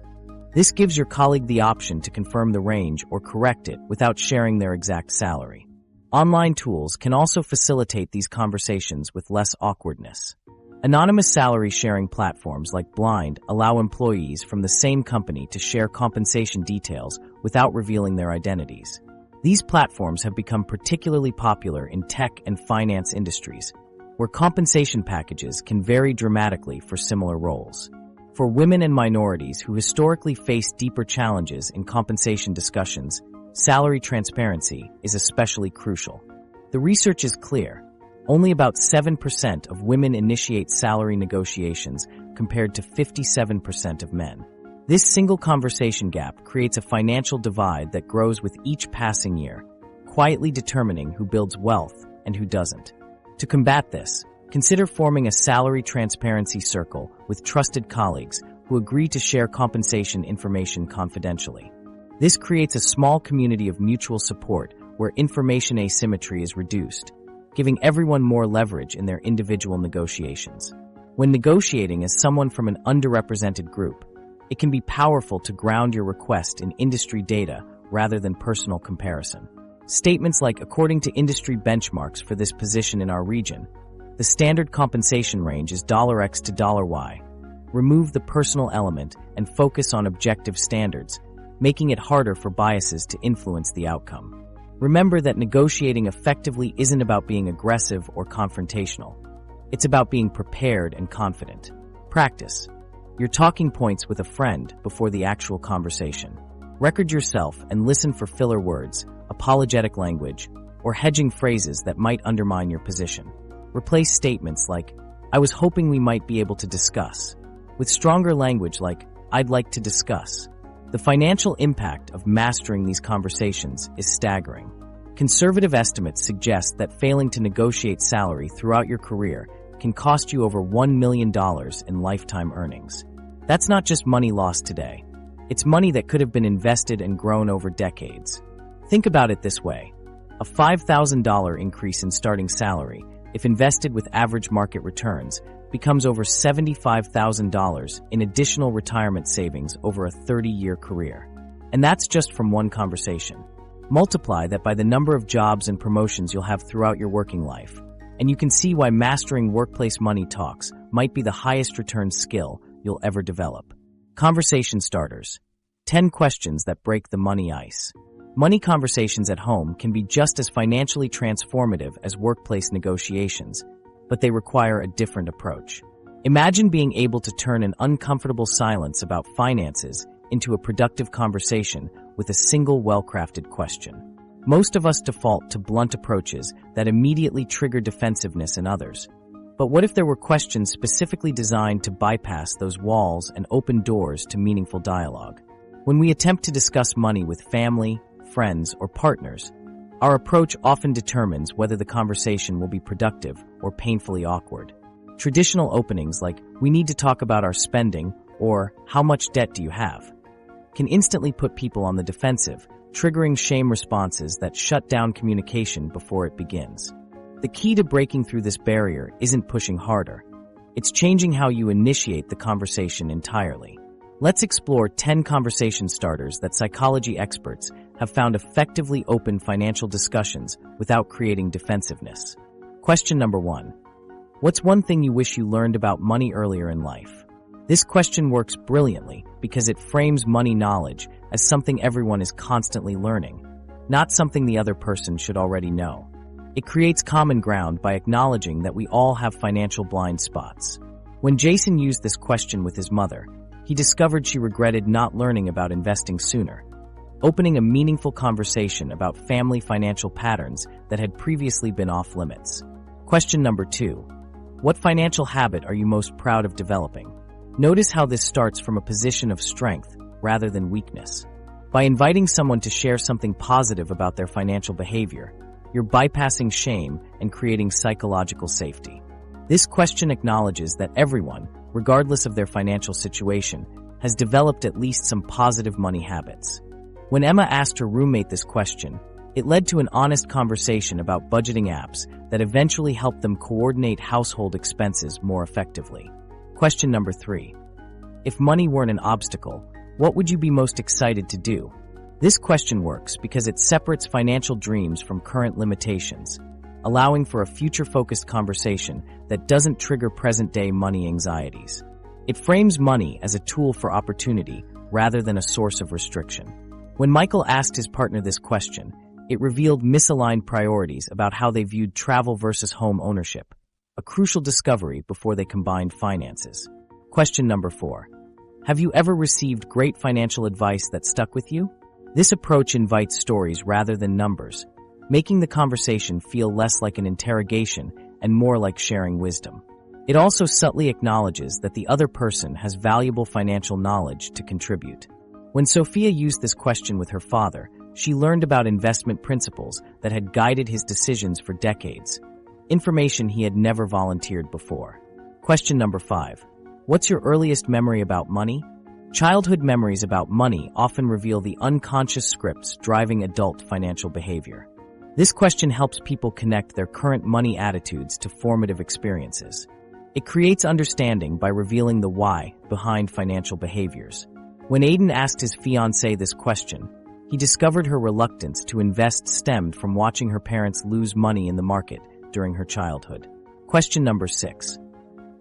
This gives your colleague the option to confirm the range or correct it without sharing their exact salary. Online tools can also facilitate these conversations with less awkwardness. Anonymous salary-sharing platforms like Blind allow employees from the same company to share compensation details without revealing their identities. These platforms have become particularly popular in tech and finance industries, where compensation packages can vary dramatically for similar roles. For women and minorities who historically face deeper challenges in compensation discussions, salary transparency is especially crucial. The research is clear. Only about 7% of women initiate salary negotiations compared to 57% of men. This single conversation gap creates a financial divide that grows with each passing year, quietly determining who builds wealth and who doesn't. To combat this, consider forming a salary transparency circle with trusted colleagues who agree to share compensation information confidentially. This creates a small community of mutual support where information asymmetry is reduced, giving everyone more leverage in their individual negotiations. When negotiating as someone from an underrepresented group, it can be powerful to ground your request in industry data rather than personal comparison. Statements like, according to industry benchmarks for this position in our region, the standard compensation range is $X to $Y. Remove the personal element and focus on objective standards, making it harder for biases to influence the outcome. Remember that negotiating effectively isn't about being aggressive or confrontational. It's about being prepared and confident. Practice your talking points with a friend before the actual conversation. Record yourself and listen for filler words, apologetic language, or hedging phrases that might undermine your position. Replace statements like, "I was hoping we might be able to discuss," with stronger language like, "I'd like to discuss." The financial impact of mastering these conversations is staggering. Conservative estimates suggest that failing to negotiate salary throughout your career can cost you over $1 million in lifetime earnings. That's not just money lost today. It's money that could have been invested and grown over decades. Think about it this way. A $5,000 increase in starting salary, if invested with average market returns, becomes over $75,000 in additional retirement savings over a 30-year career. And that's just from one conversation. Multiply that by the number of jobs and promotions you'll have throughout your working life, and you can see why mastering workplace money talks might be the highest return skill you'll ever develop. Conversation starters. 10 questions that break the money ice. Money conversations at home can be just as financially transformative as workplace negotiations, but they require a different approach. Imagine being able to turn an uncomfortable silence about finances into a productive conversation with a single well-crafted question. Most of us default to blunt approaches that immediately trigger defensiveness in others. But what if there were questions specifically designed to bypass those walls and open doors to meaningful dialogue? When we attempt to discuss money with family, friends, or partners, our approach often determines whether the conversation will be productive or painfully awkward. Traditional openings like, "We need to talk about our spending," or "How much debt do you have?" can instantly put people on the defensive, triggering shame responses that shut down communication before it begins. The key to breaking through this barrier isn't pushing harder. It's changing how you initiate the conversation entirely. Let's explore 10 conversation starters that psychology experts have found effectively open financial discussions without creating defensiveness. Question number 1. What's one thing you wish you learned about money earlier in life? This question works brilliantly because it frames money knowledge as something everyone is constantly learning, not something the other person should already know. It creates common ground by acknowledging that we all have financial blind spots. When Jason used this question with his mother, he discovered she regretted not learning about investing sooner, opening a meaningful conversation about family financial patterns that had previously been off limits. Question number 2. What financial habit are you most proud of developing? Notice how this starts from a position of strength rather than weakness. By inviting someone to share something positive about their financial behavior, you're bypassing shame and creating psychological safety. This question acknowledges that everyone, regardless of their financial situation, has developed at least some positive money habits. When Emma asked her roommate this question, it led to an honest conversation about budgeting apps that eventually helped them coordinate household expenses more effectively. Question number 3. If money weren't an obstacle, what would you be most excited to do? This question works because it separates financial dreams from current limitations. allowing for a future-focused conversation that doesn't trigger present-day money anxieties. It frames money as a tool for opportunity rather than a source of restriction. When Michael asked his partner this question, it revealed misaligned priorities about how they viewed travel versus home ownership, a crucial discovery before they combined finances. Question number 4. Have you ever received great financial advice that stuck with you? This approach invites stories rather than numbers, making the conversation feel less like an interrogation and more like sharing wisdom. It also subtly acknowledges that the other person has valuable financial knowledge to contribute. When Sophia used this question with her father, she learned about investment principles that had guided his decisions for decades, information he had never volunteered before. Question number 5. What's your earliest memory about money? Childhood memories about money often reveal the unconscious scripts driving adult financial behavior. This question helps people connect their current money attitudes to formative experiences. It creates understanding by revealing the why behind financial behaviors. When Aiden asked his fiancée this question, he discovered her reluctance to invest stemmed from watching her parents lose money in the market during her childhood. Question number 6.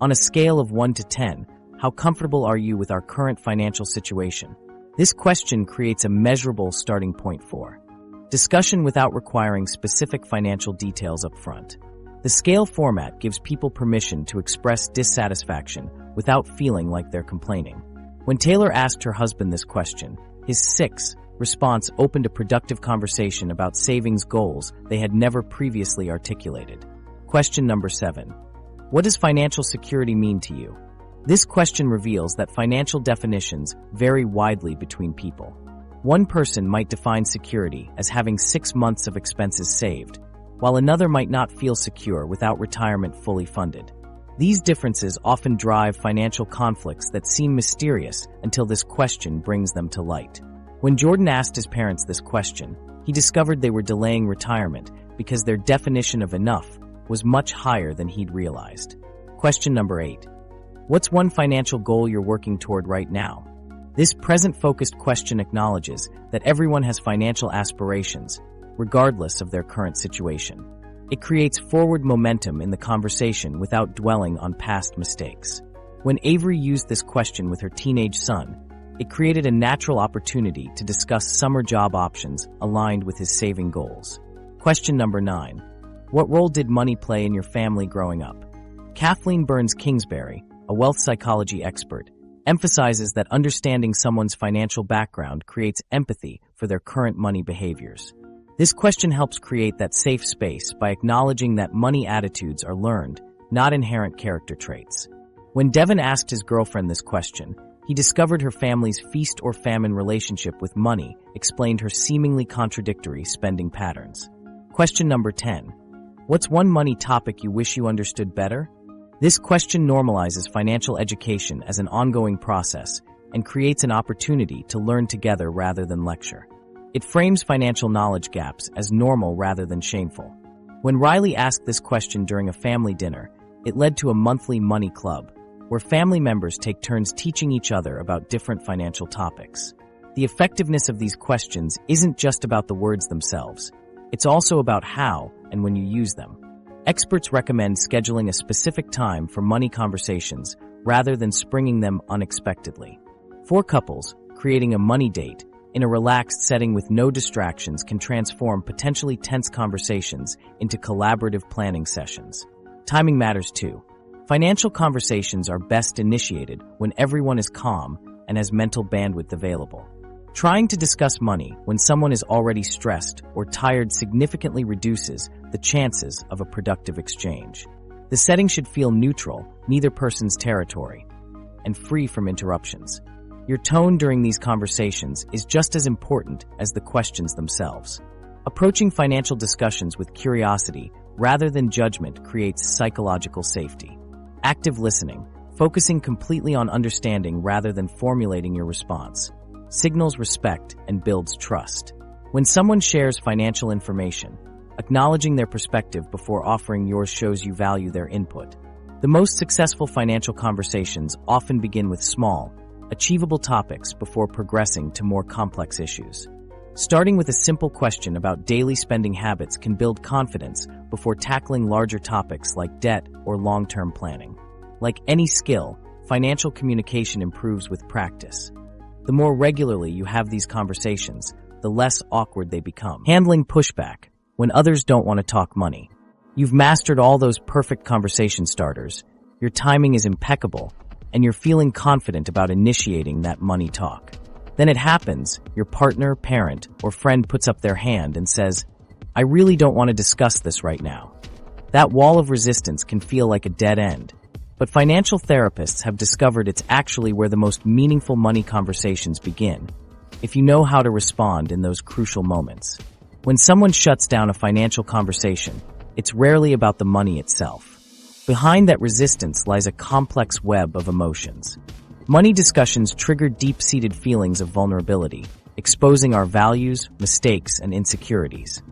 On a scale of 1 to 10, how comfortable are you with our current financial situation? This question creates a measurable starting point for discussion without requiring specific financial details up front. The scale format gives people permission to express dissatisfaction without feeling like they're complaining. When Taylor asked her husband this question, his 6 response opened a productive conversation about savings goals they had never previously articulated. Question number 7. What does financial security mean to you? This question reveals that financial definitions vary widely between people. One person might define security as having 6 months of expenses saved, while another might not feel secure without retirement fully funded. These differences often drive financial conflicts that seem mysterious until this question brings them to light. When Jordan asked his parents this question, he discovered they were delaying retirement because their definition of enough was much higher than he'd realized. Question number 8. What's one financial goal you're working toward right now? This present-focused question acknowledges that everyone has financial aspirations, regardless of their current situation. It creates forward momentum in the conversation without dwelling on past mistakes. When Avery used this question with her teenage son, it created a natural opportunity to discuss summer job options aligned with his saving goals. Question number 9. What role did money play in your family growing up? Kathleen Burns-Kingsbury, a wealth psychology expert, emphasizes that understanding someone's financial background creates empathy for their current money behaviors. This question helps create that safe space by acknowledging that money attitudes are learned, not inherent character traits. When Devin asked his girlfriend this question, he discovered her family's feast or famine relationship with money explained her seemingly contradictory spending patterns. Question number 10. What's one money topic you wish you understood better? This question normalizes financial education as an ongoing process and creates an opportunity to learn together rather than lecture. It frames financial knowledge gaps as normal rather than shameful. When Riley asked this question during a family dinner, it led to a monthly money club, where family members take turns teaching each other about different financial topics. The effectiveness of these questions isn't just about the words themselves. It's also about how and when you use them. Experts recommend scheduling a specific time for money conversations rather than springing them unexpectedly. For couples, creating a money date in a relaxed setting with no distractions can transform potentially tense conversations into collaborative planning sessions. Timing matters too. Financial conversations are best initiated when everyone is calm and has mental bandwidth available. Trying to discuss money when someone is already stressed or tired significantly reduces the chances of a productive exchange. The setting should feel neutral, neither person's territory, and free from interruptions. Your tone during these conversations is just as important as the questions themselves. Approaching financial discussions with curiosity rather than judgment creates psychological safety. Active listening, focusing completely on understanding rather than formulating your response, signals respect and builds trust. When someone shares financial information, acknowledging their perspective before offering yours shows you value their input. The most successful financial conversations often begin with small, achievable topics before progressing to more complex issues. Starting with a simple question about daily spending habits can build confidence before tackling larger topics like debt or long-term planning. Like any skill, financial communication improves with practice. The more regularly you have these conversations, the less awkward they become. Handling pushback, when others don't want to talk money. You've mastered all those perfect conversation starters, your timing is impeccable, and you're feeling confident about initiating that money talk. Then it happens, your partner, parent, or friend puts up their hand and says, "I really don't want to discuss this right now." That wall of resistance can feel like a dead end, but financial therapists have discovered it's actually where the most meaningful money conversations begin, if you know how to respond in those crucial moments. When someone shuts down a financial conversation, it's rarely about the money itself. Behind that resistance lies a complex web of emotions. Money discussions trigger deep-seated feelings of vulnerability, exposing our values, mistakes, and insecurities.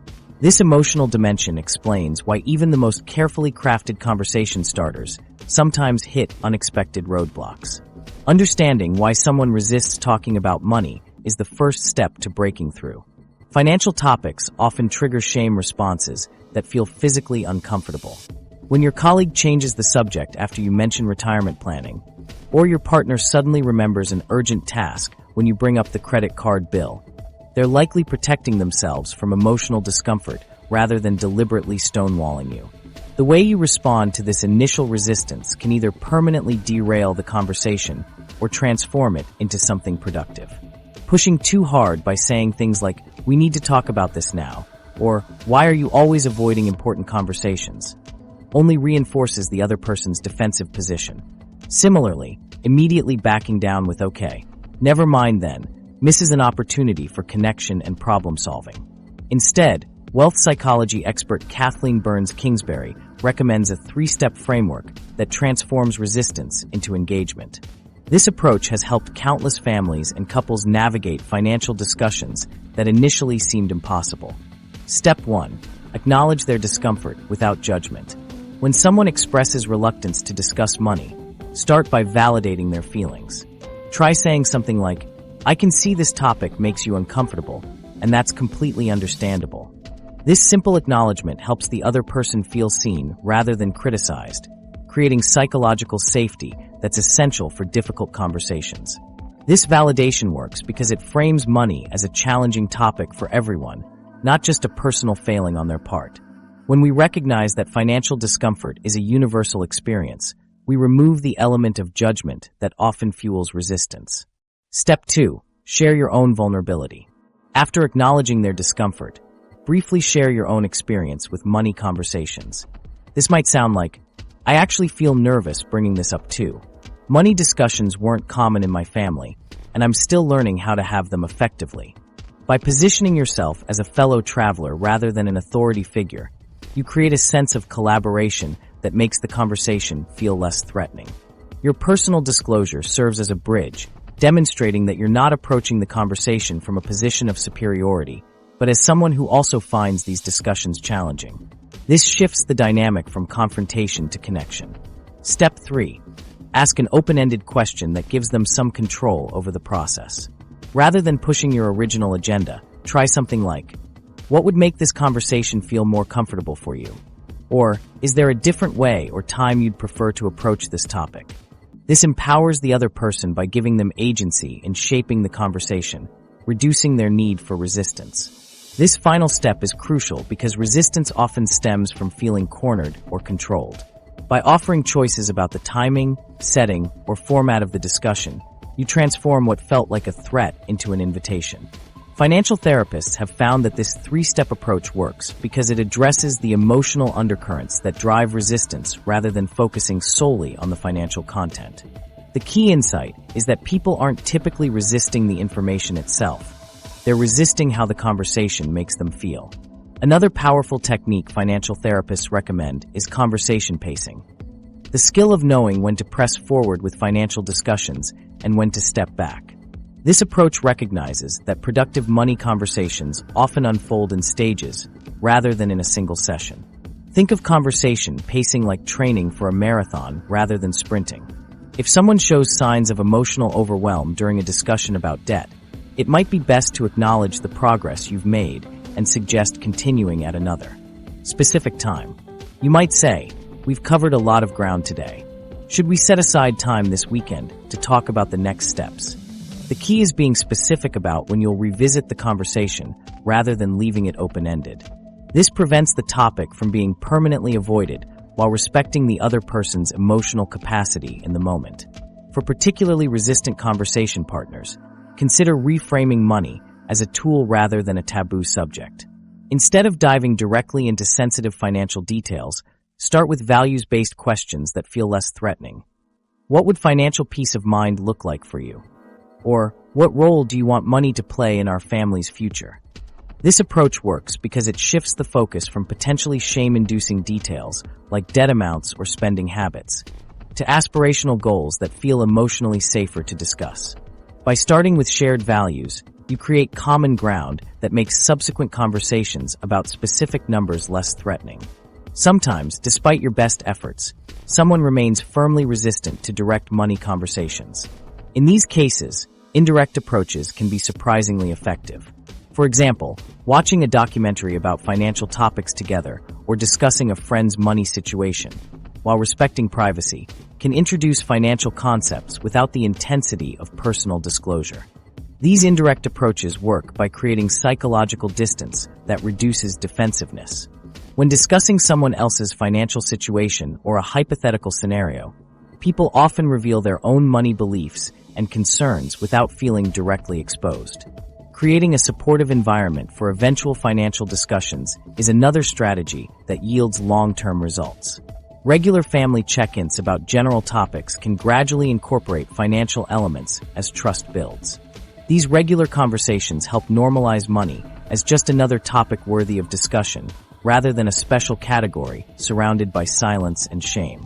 This emotional dimension explains why even the most carefully crafted conversation starters sometimes hit unexpected roadblocks. Understanding why someone resists talking about money is the first step to breaking through. Financial topics often trigger shame responses that feel physically uncomfortable. When your colleague changes the subject after you mention retirement planning, or your partner suddenly remembers an urgent task when you bring up the credit card bill, they're likely protecting themselves from emotional discomfort rather than deliberately stonewalling you. The way you respond to this initial resistance can either permanently derail the conversation or transform it into something productive. Pushing too hard by saying things like, "We need to talk about this now," or "Why are you always avoiding important conversations?" only reinforces the other person's defensive position. Similarly, immediately backing down with "okay, never mind then," misses an opportunity for connection and problem solving. Instead, wealth psychology expert Kathleen Burns Kingsbury recommends a 3-step framework that transforms resistance into engagement. This approach has helped countless families and couples navigate financial discussions that initially seemed impossible. Step 1. Acknowledge their discomfort without judgment. When someone expresses reluctance to discuss money, start by validating their feelings. Try saying something like, "I can see this topic makes you uncomfortable, and that's completely understandable." This simple acknowledgement helps the other person feel seen rather than criticized, creating psychological safety that's essential for difficult conversations. This validation works because it frames money as a challenging topic for everyone, not just a personal failing on their part. When we recognize that financial discomfort is a universal experience, we remove the element of judgment that often fuels resistance. Step 2. Share your own vulnerability. After acknowledging their discomfort, briefly share your own experience with money conversations. This might sound like, "I actually feel nervous bringing this up too. Money discussions weren't common in my family, and I'm still learning how to have them effectively." By positioning yourself as a fellow traveler rather than an authority figure, you create a sense of collaboration that makes the conversation feel less threatening. Your personal disclosure serves as a bridge, demonstrating that you're not approaching the conversation from a position of superiority, but as someone who also finds these discussions challenging. This shifts the dynamic from confrontation to connection. Step 3. Ask an open-ended question that gives them some control over the process. Rather than pushing your original agenda, try something like, "What would make this conversation feel more comfortable for you?" Or, "Is there a different way or time you'd prefer to approach this topic?" This empowers the other person by giving them agency in shaping the conversation, reducing their need for resistance. This final step is crucial because resistance often stems from feeling cornered or controlled. By offering choices about the timing, setting, or format of the discussion, you transform what felt like a threat into an invitation. Financial therapists have found that this 3-step approach works because it addresses the emotional undercurrents that drive resistance rather than focusing solely on the financial content. The key insight is that people aren't typically resisting the information itself. They're resisting how the conversation makes them feel. Another powerful technique financial therapists recommend is conversation pacing. The skill of knowing when to press forward with financial discussions and when to step back. This approach recognizes that productive money conversations often unfold in stages rather than in a single session. Think of conversation pacing like training for a marathon rather than sprinting. If someone shows signs of emotional overwhelm during a discussion about debt, it might be best to acknowledge the progress you've made and suggest continuing at another specific time. You might say, "We've covered a lot of ground today. Should we set aside time this weekend to talk about the next steps?" The key is being specific about when you'll revisit the conversation rather than leaving it open-ended. This prevents the topic from being permanently avoided while respecting the other person's emotional capacity in the moment. For particularly resistant conversation partners, consider reframing money as a tool rather than a taboo subject. Instead of diving directly into sensitive financial details, start with values-based questions that feel less threatening. What would financial peace of mind look like for you? Or, what role do you want money to play in our family's future? This approach works because it shifts the focus from potentially shame-inducing details, like debt amounts or spending habits, to aspirational goals that feel emotionally safer to discuss. By starting with shared values, you create common ground that makes subsequent conversations about specific numbers less threatening. Sometimes, despite your best efforts, someone remains firmly resistant to direct money conversations. In these cases, indirect approaches can be surprisingly effective. For example, watching a documentary about financial topics together or discussing a friend's money situation, while respecting privacy, can introduce financial concepts without the intensity of personal disclosure. These indirect approaches work by creating psychological distance that reduces defensiveness. When discussing someone else's financial situation or a hypothetical scenario, people often reveal their own money beliefs and concerns without feeling directly exposed. Creating a supportive environment for eventual financial discussions is another strategy that yields long-term results. Regular family check-ins about general topics can gradually incorporate financial elements as trust builds. These regular conversations help normalize money as just another topic worthy of discussion, rather than a special category surrounded by silence and shame.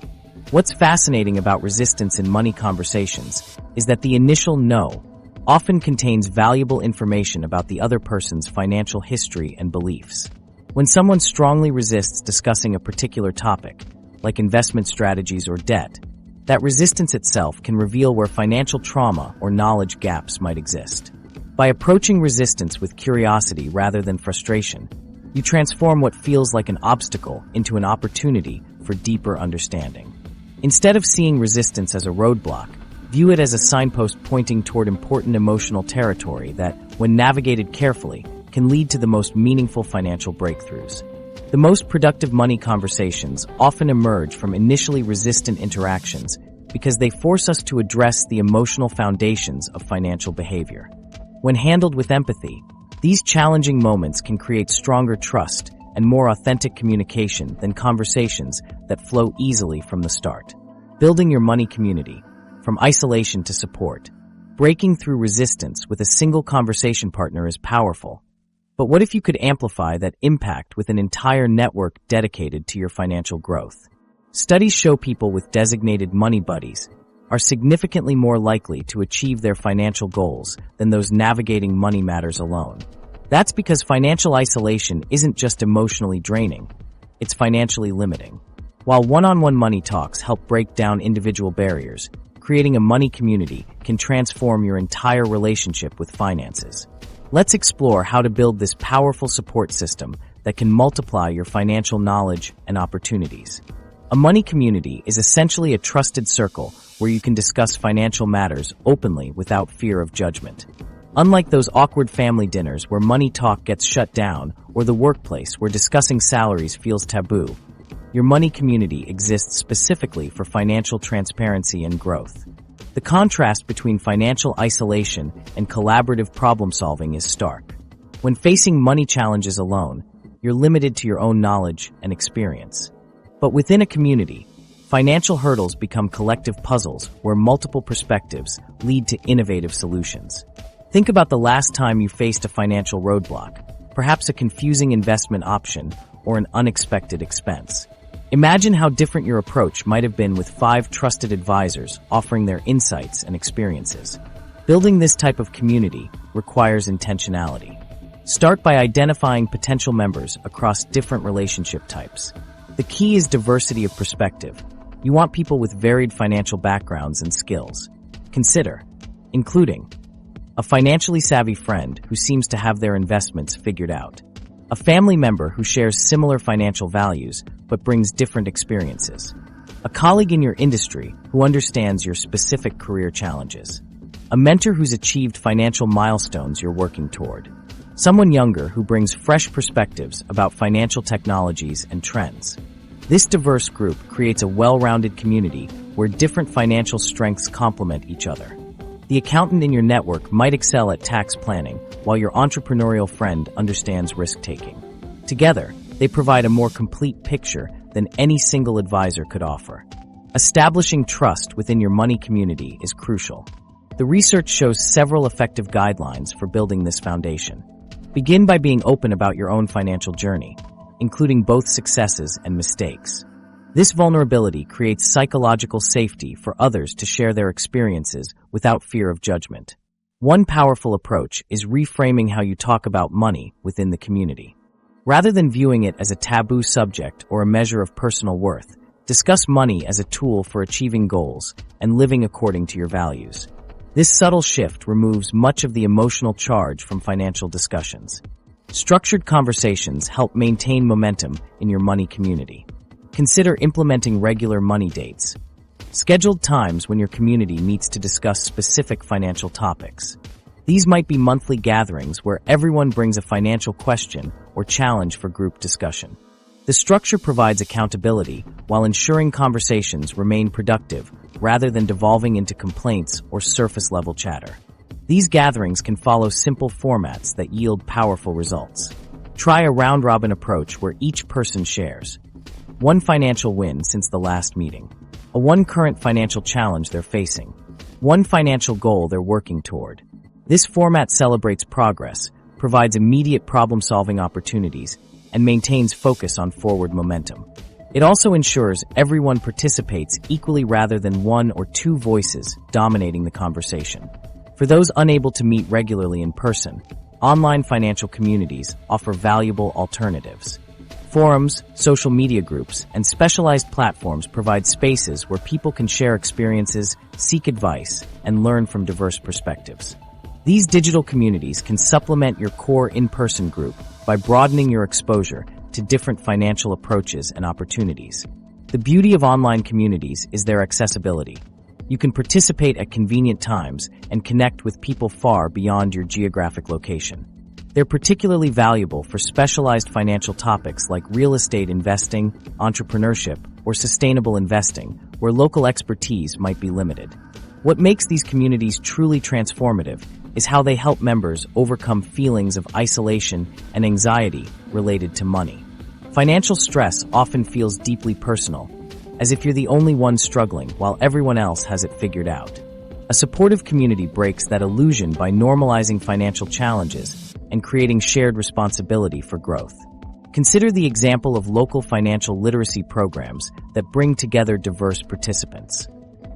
What's fascinating about resistance in money conversations is that the initial no often contains valuable information about the other person's financial history and beliefs. When someone strongly resists discussing a particular topic, like investment strategies or debt, that resistance itself can reveal where financial trauma or knowledge gaps might exist. By approaching resistance with curiosity rather than frustration, you transform what feels like an obstacle into an opportunity for deeper understanding. Instead of seeing resistance as a roadblock, view it as a signpost pointing toward important emotional territory that, when navigated carefully, can lead to the most meaningful financial breakthroughs. The most productive money conversations often emerge from initially resistant interactions because they force us to address the emotional foundations of financial behavior. When handled with empathy, these challenging moments can create stronger trust and more authentic communication than conversations that flow easily from the start. Building your money community, from isolation to support, breaking through resistance with a single conversation partner is powerful. But what if you could amplify that impact with an entire network dedicated to your financial growth? Studies show people with designated money buddies are significantly more likely to achieve their financial goals than those navigating money matters alone. That's because financial isolation isn't just emotionally draining, it's financially limiting. While one-on-one money talks help break down individual barriers, creating a money community can transform your entire relationship with finances. Let's explore how to build this powerful support system that can multiply your financial knowledge and opportunities. A money community is essentially a trusted circle where you can discuss financial matters openly without fear of judgment. Unlike those awkward family dinners where money talk gets shut down or the workplace where discussing salaries feels taboo, your money community exists specifically for financial transparency and growth. The contrast between financial isolation and collaborative problem-solving is stark. When facing money challenges alone, you're limited to your own knowledge and experience. But within a community, financial hurdles become collective puzzles where multiple perspectives lead to innovative solutions. Think about the last time you faced a financial roadblock, perhaps a confusing investment option or an unexpected expense. Imagine how different your approach might have been with 5 trusted advisors offering their insights and experiences. Building this type of community requires intentionality. Start by identifying potential members across different relationship types. The key is diversity of perspective. You want people with varied financial backgrounds and skills. Consider including a financially savvy friend who seems to have their investments figured out, a family member who shares similar financial values but brings different experiences, a colleague in your industry who understands your specific career challenges, a mentor who's achieved financial milestones you're working toward, someone younger who brings fresh perspectives about financial technologies and trends. This diverse group creates a well-rounded community where different financial strengths complement each other. The accountant in your network might excel at tax planning, while your entrepreneurial friend understands risk-taking. Together, they provide a more complete picture than any single advisor could offer. Establishing trust within your money community is crucial. The research shows several effective guidelines for building this foundation. Begin by being open about your own financial journey, including both successes and mistakes. This vulnerability creates psychological safety for others to share their experiences without fear of judgment. One powerful approach is reframing how you talk about money within the community. Rather than viewing it as a taboo subject or a measure of personal worth, discuss money as a tool for achieving goals and living according to your values. This subtle shift removes much of the emotional charge from financial discussions. Structured conversations help maintain momentum in your money community. Consider implementing regular money dates. Scheduled times when your community meets to discuss specific financial topics. These might be monthly gatherings where everyone brings a financial question or challenge for group discussion. The structure provides accountability while ensuring conversations remain productive rather than devolving into complaints or surface-level chatter. These gatherings can follow simple formats that yield powerful results. Try a round-robin approach where each person shares one financial win since the last meeting, one current financial challenge they're facing, one financial goal they're working toward. This format celebrates progress, provides immediate problem-solving opportunities, and maintains focus on forward momentum. It also ensures everyone participates equally rather than one or two voices dominating the conversation. For those unable to meet regularly in person, online financial communities offer valuable alternatives. Forums, social media groups, and specialized platforms provide spaces where people can share experiences, seek advice, and learn from diverse perspectives. These digital communities can supplement your core in-person group by broadening your exposure to different financial approaches and opportunities. The beauty of online communities is their accessibility. You can participate at convenient times and connect with people far beyond your geographic location. They're particularly valuable for specialized financial topics like real estate investing, entrepreneurship, or sustainable investing, where local expertise might be limited. What makes these communities truly transformative is how they help members overcome feelings of isolation and anxiety related to money. Financial stress often feels deeply personal, as if you're the only one struggling while everyone else has it figured out. A supportive community breaks that illusion by normalizing financial challenges and creating shared responsibility for growth. Consider the example of local financial literacy programs that bring together diverse participants.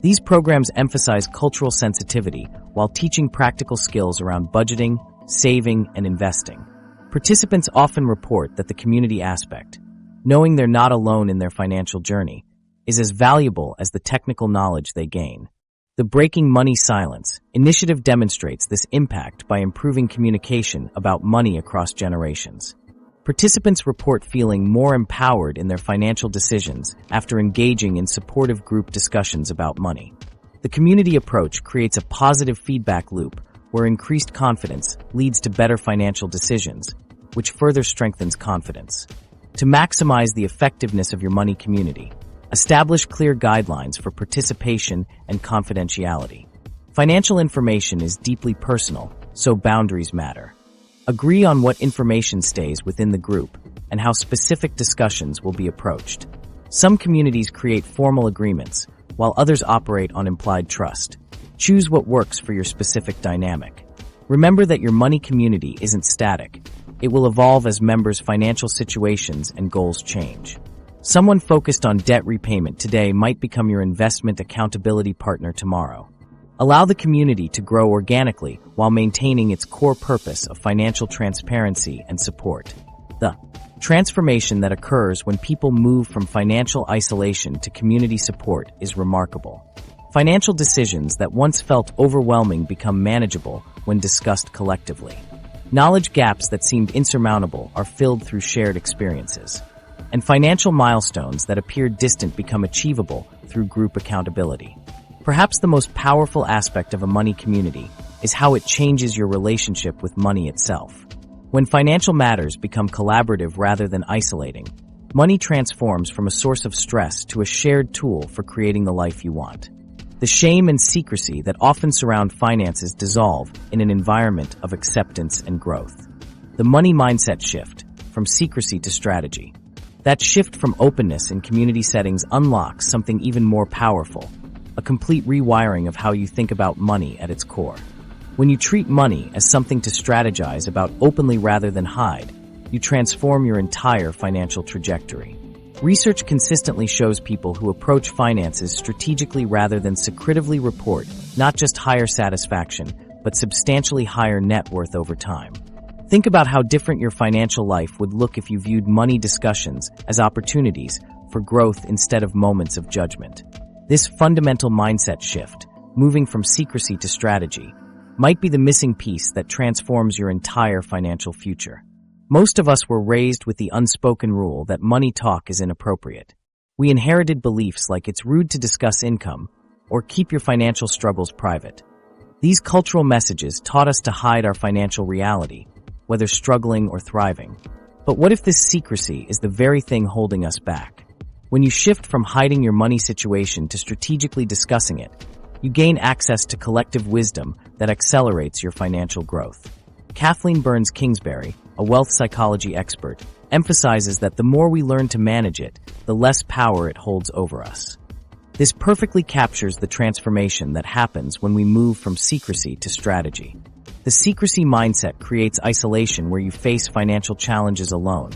These programs emphasize cultural sensitivity while teaching practical skills around budgeting, saving, and investing. Participants often report that the community aspect, knowing they're not alone in their financial journey, is as valuable as the technical knowledge they gain. The Breaking Money Silence initiative demonstrates this impact by improving communication about money across generations. Participants report feeling more empowered in their financial decisions after engaging in supportive group discussions about money. The community approach creates a positive feedback loop where increased confidence leads to better financial decisions, which further strengthens confidence. To maximize the effectiveness of your money community, establish clear guidelines for participation and confidentiality. Financial information is deeply personal, so boundaries matter. Agree on what information stays within the group and how specific discussions will be approached. Some communities create formal agreements, while others operate on implied trust. Choose what works for your specific dynamic. Remember that your money community isn't static. It will evolve as members' financial situations and goals change. Someone focused on debt repayment today might become your investment accountability partner tomorrow. Allow the community to grow organically while maintaining its core purpose of financial transparency and support. The transformation that occurs when people move from financial isolation to community support is remarkable. Financial decisions that once felt overwhelming become manageable when discussed collectively. Knowledge gaps that seemed insurmountable are filled through shared experiences. And financial milestones that appeared distant become achievable through group accountability. Perhaps the most powerful aspect of a money community is how it changes your relationship with money itself. When financial matters become collaborative rather than isolating, money transforms from a source of stress to a shared tool for creating the life you want. The shame and secrecy that often surround finances dissolve in an environment of acceptance and growth. The money mindset shift from secrecy to strategy. That shift from openness in community settings unlocks something even more powerful, a complete rewiring of how you think about money at its core. When you treat money as something to strategize about openly rather than hide, you transform your entire financial trajectory. Research consistently shows people who approach finances strategically rather than secretively report not just higher satisfaction, but substantially higher net worth over time. Think about how different your financial life would look if you viewed money discussions as opportunities for growth instead of moments of judgment. This fundamental mindset shift, moving from secrecy to strategy, might be the missing piece that transforms your entire financial future. Most of us were raised with the unspoken rule that money talk is inappropriate. We inherited beliefs like it's rude to discuss income or keep your financial struggles private. These cultural messages taught us to hide our financial reality, whether struggling or thriving. But what if this secrecy is the very thing holding us back? When you shift from hiding your money situation to strategically discussing it, you gain access to collective wisdom that accelerates your financial growth. Kathleen Burns Kingsbury, a wealth psychology expert, emphasizes that the more we learn to manage it, the less power it holds over us. This perfectly captures the transformation that happens when we move from secrecy to strategy. The secrecy mindset creates isolation where you face financial challenges alone,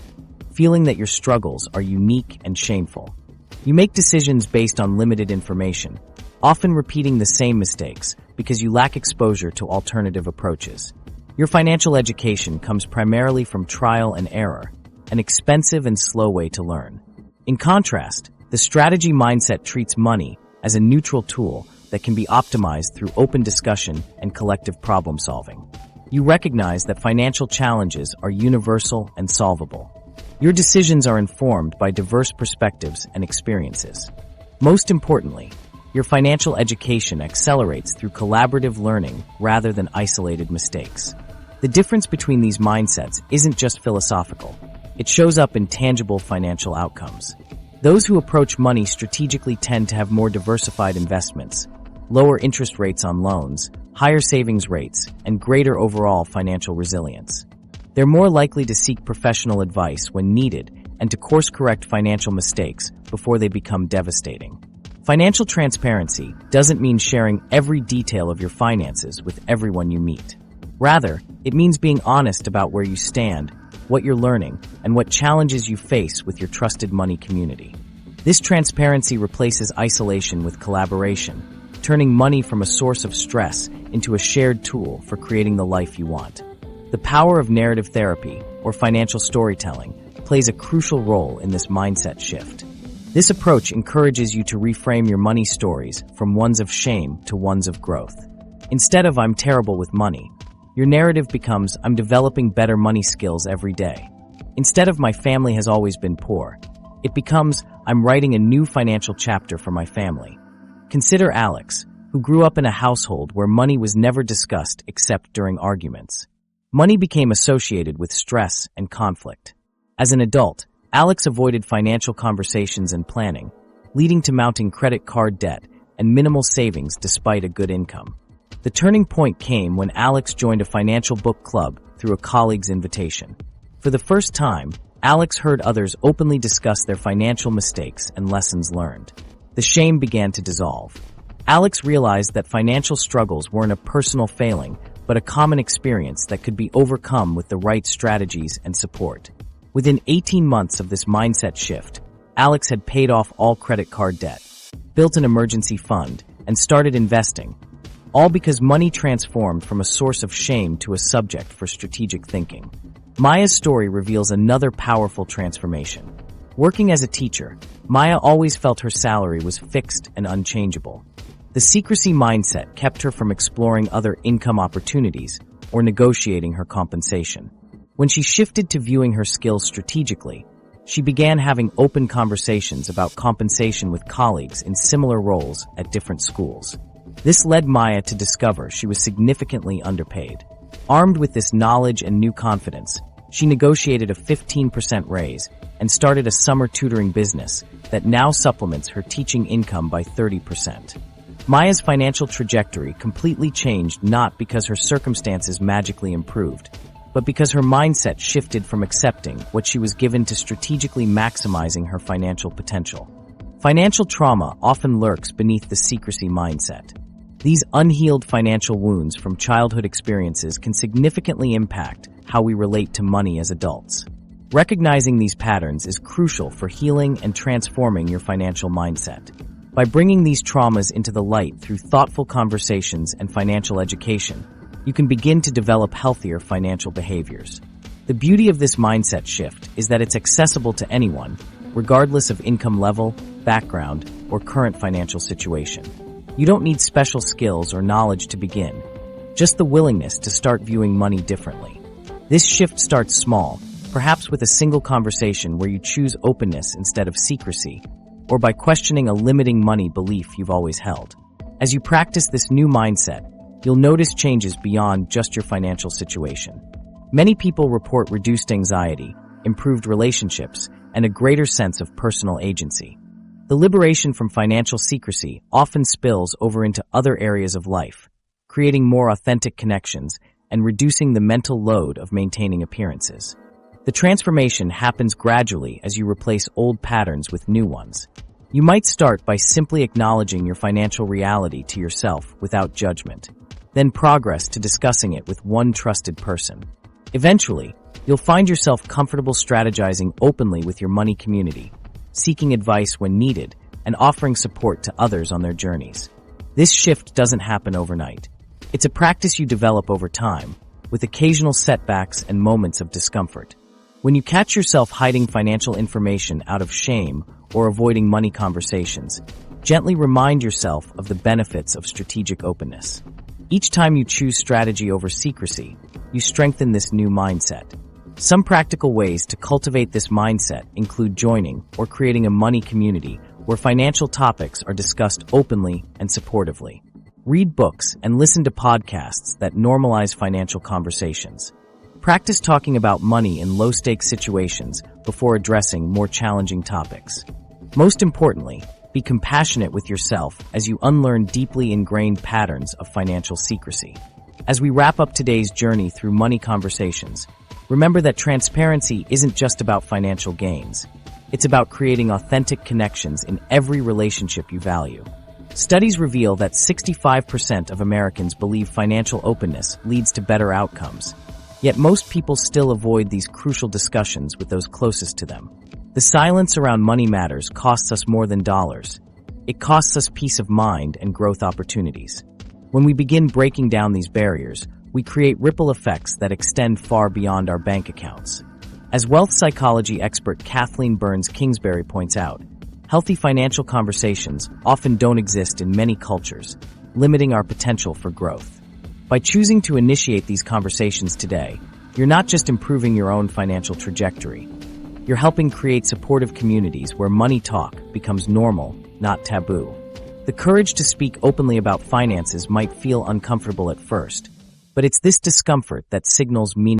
feeling that your struggles are unique and shameful. You make decisions based on limited information, often repeating the same mistakes because you lack exposure to alternative approaches. Your financial education comes primarily from trial and error, an expensive and slow way to learn. In contrast, the strategy mindset treats money as a neutral tool that can be optimized through open discussion and collective problem solving. You recognize that financial challenges are universal and solvable. Your decisions are informed by diverse perspectives and experiences. Most importantly, your financial education accelerates through collaborative learning rather than isolated mistakes. The difference between these mindsets isn't just philosophical. It shows up in tangible financial outcomes. Those who approach money strategically tend to have more diversified investments, lower interest rates on loans, higher savings rates, and greater overall financial resilience. They're more likely to seek professional advice when needed and to course-correct financial mistakes before they become devastating. Financial transparency doesn't mean sharing every detail of your finances with everyone you meet. Rather, it means being honest about where you stand, what you're learning, and what challenges you face with your trusted money community. This transparency replaces isolation with collaboration, turning money from a source of stress into a shared tool for creating the life you want. The power of narrative therapy, or financial storytelling, plays a crucial role in this mindset shift. This approach encourages you to reframe your money stories from ones of shame to ones of growth. Instead of "I'm terrible with money," your narrative becomes "I'm developing better money skills every day." Instead of "My family has always been poor," it becomes "I'm writing a new financial chapter for my family." Consider Alex, who grew up in a household where money was never discussed except during arguments. Money became associated with stress and conflict. As an adult, Alex avoided financial conversations and planning, leading to mounting credit card debt and minimal savings despite a good income. The turning point came when Alex joined a financial book club through a colleague's invitation. For the first time, Alex heard others openly discuss their financial mistakes and lessons learned. The shame began to dissolve. Alex realized that financial struggles weren't a personal failing, but a common experience that could be overcome with the right strategies and support. Within 18 months of this mindset shift, Alex had paid off all credit card debt, built an emergency fund, and started investing, all because money transformed from a source of shame to a subject for strategic thinking. Maya's story reveals another powerful transformation. Working as a teacher, Maya always felt her salary was fixed and unchangeable. The secrecy mindset kept her from exploring other income opportunities or negotiating her compensation. When she shifted to viewing her skills strategically, she began having open conversations about compensation with colleagues in similar roles at different schools. This led Maya to discover she was significantly underpaid. Armed with this knowledge and new confidence, she negotiated a 15% raise and started a summer tutoring business that now supplements her teaching income by 30%. Maya's financial trajectory completely changed not because her circumstances magically improved, but because her mindset shifted from accepting what she was given to strategically maximizing her financial potential. Financial trauma often lurks beneath the secrecy mindset. These unhealed financial wounds from childhood experiences can significantly impact how we relate to money as adults. Recognizing these patterns is crucial for healing and transforming your financial mindset. By bringing these traumas into the light through thoughtful conversations and financial education, you can begin to develop healthier financial behaviors. The beauty of this mindset shift is that it's accessible to anyone, regardless of income level, background, or current financial situation. You don't need special skills or knowledge to begin, just the willingness to start viewing money differently. This shift starts small, perhaps with a single conversation where you choose openness instead of secrecy, or by questioning a limiting money belief you've always held. As you practice this new mindset, you'll notice changes beyond just your financial situation. Many people report reduced anxiety, improved relationships, and a greater sense of personal agency. The liberation from financial secrecy often spills over into other areas of life, creating more authentic connections and reducing the mental load of maintaining appearances. The transformation happens gradually as you replace old patterns with new ones. You might start by simply acknowledging your financial reality to yourself without judgment, then progress to discussing it with one trusted person. Eventually, you'll find yourself comfortable strategizing openly with your money community, seeking advice when needed, and offering support to others on their journeys. This shift doesn't happen overnight. It's a practice you develop over time, with occasional setbacks and moments of discomfort. When you catch yourself hiding financial information out of shame or avoiding money conversations, gently remind yourself of the benefits of strategic openness. Each time you choose strategy over secrecy, you strengthen this new mindset. Some practical ways to cultivate this mindset include joining or creating a money community where financial topics are discussed openly and supportively. Read books and listen to podcasts that normalize financial conversations. Practice talking about money in low-stakes situations before addressing more challenging topics. Most importantly, be compassionate with yourself as you unlearn deeply ingrained patterns of financial secrecy. As we wrap up today's journey through money conversations, remember that transparency isn't just about financial gains. It's about creating authentic connections in every relationship you value. Studies reveal that 65% of Americans believe financial openness leads to better outcomes. Yet most people still avoid these crucial discussions with those closest to them. The silence around money matters costs us more than dollars. It costs us peace of mind and growth opportunities. When we begin breaking down these barriers, we create ripple effects that extend far beyond our bank accounts. As wealth psychology expert Kathleen Burns-Kingsbury points out, healthy financial conversations often don't exist in many cultures, limiting our potential for growth. By choosing to initiate these conversations today, you're not just improving your own financial trajectory. You're helping create supportive communities where money talk becomes normal, not taboo. The courage to speak openly about finances might feel uncomfortable at first, but it's this discomfort that signals meaning.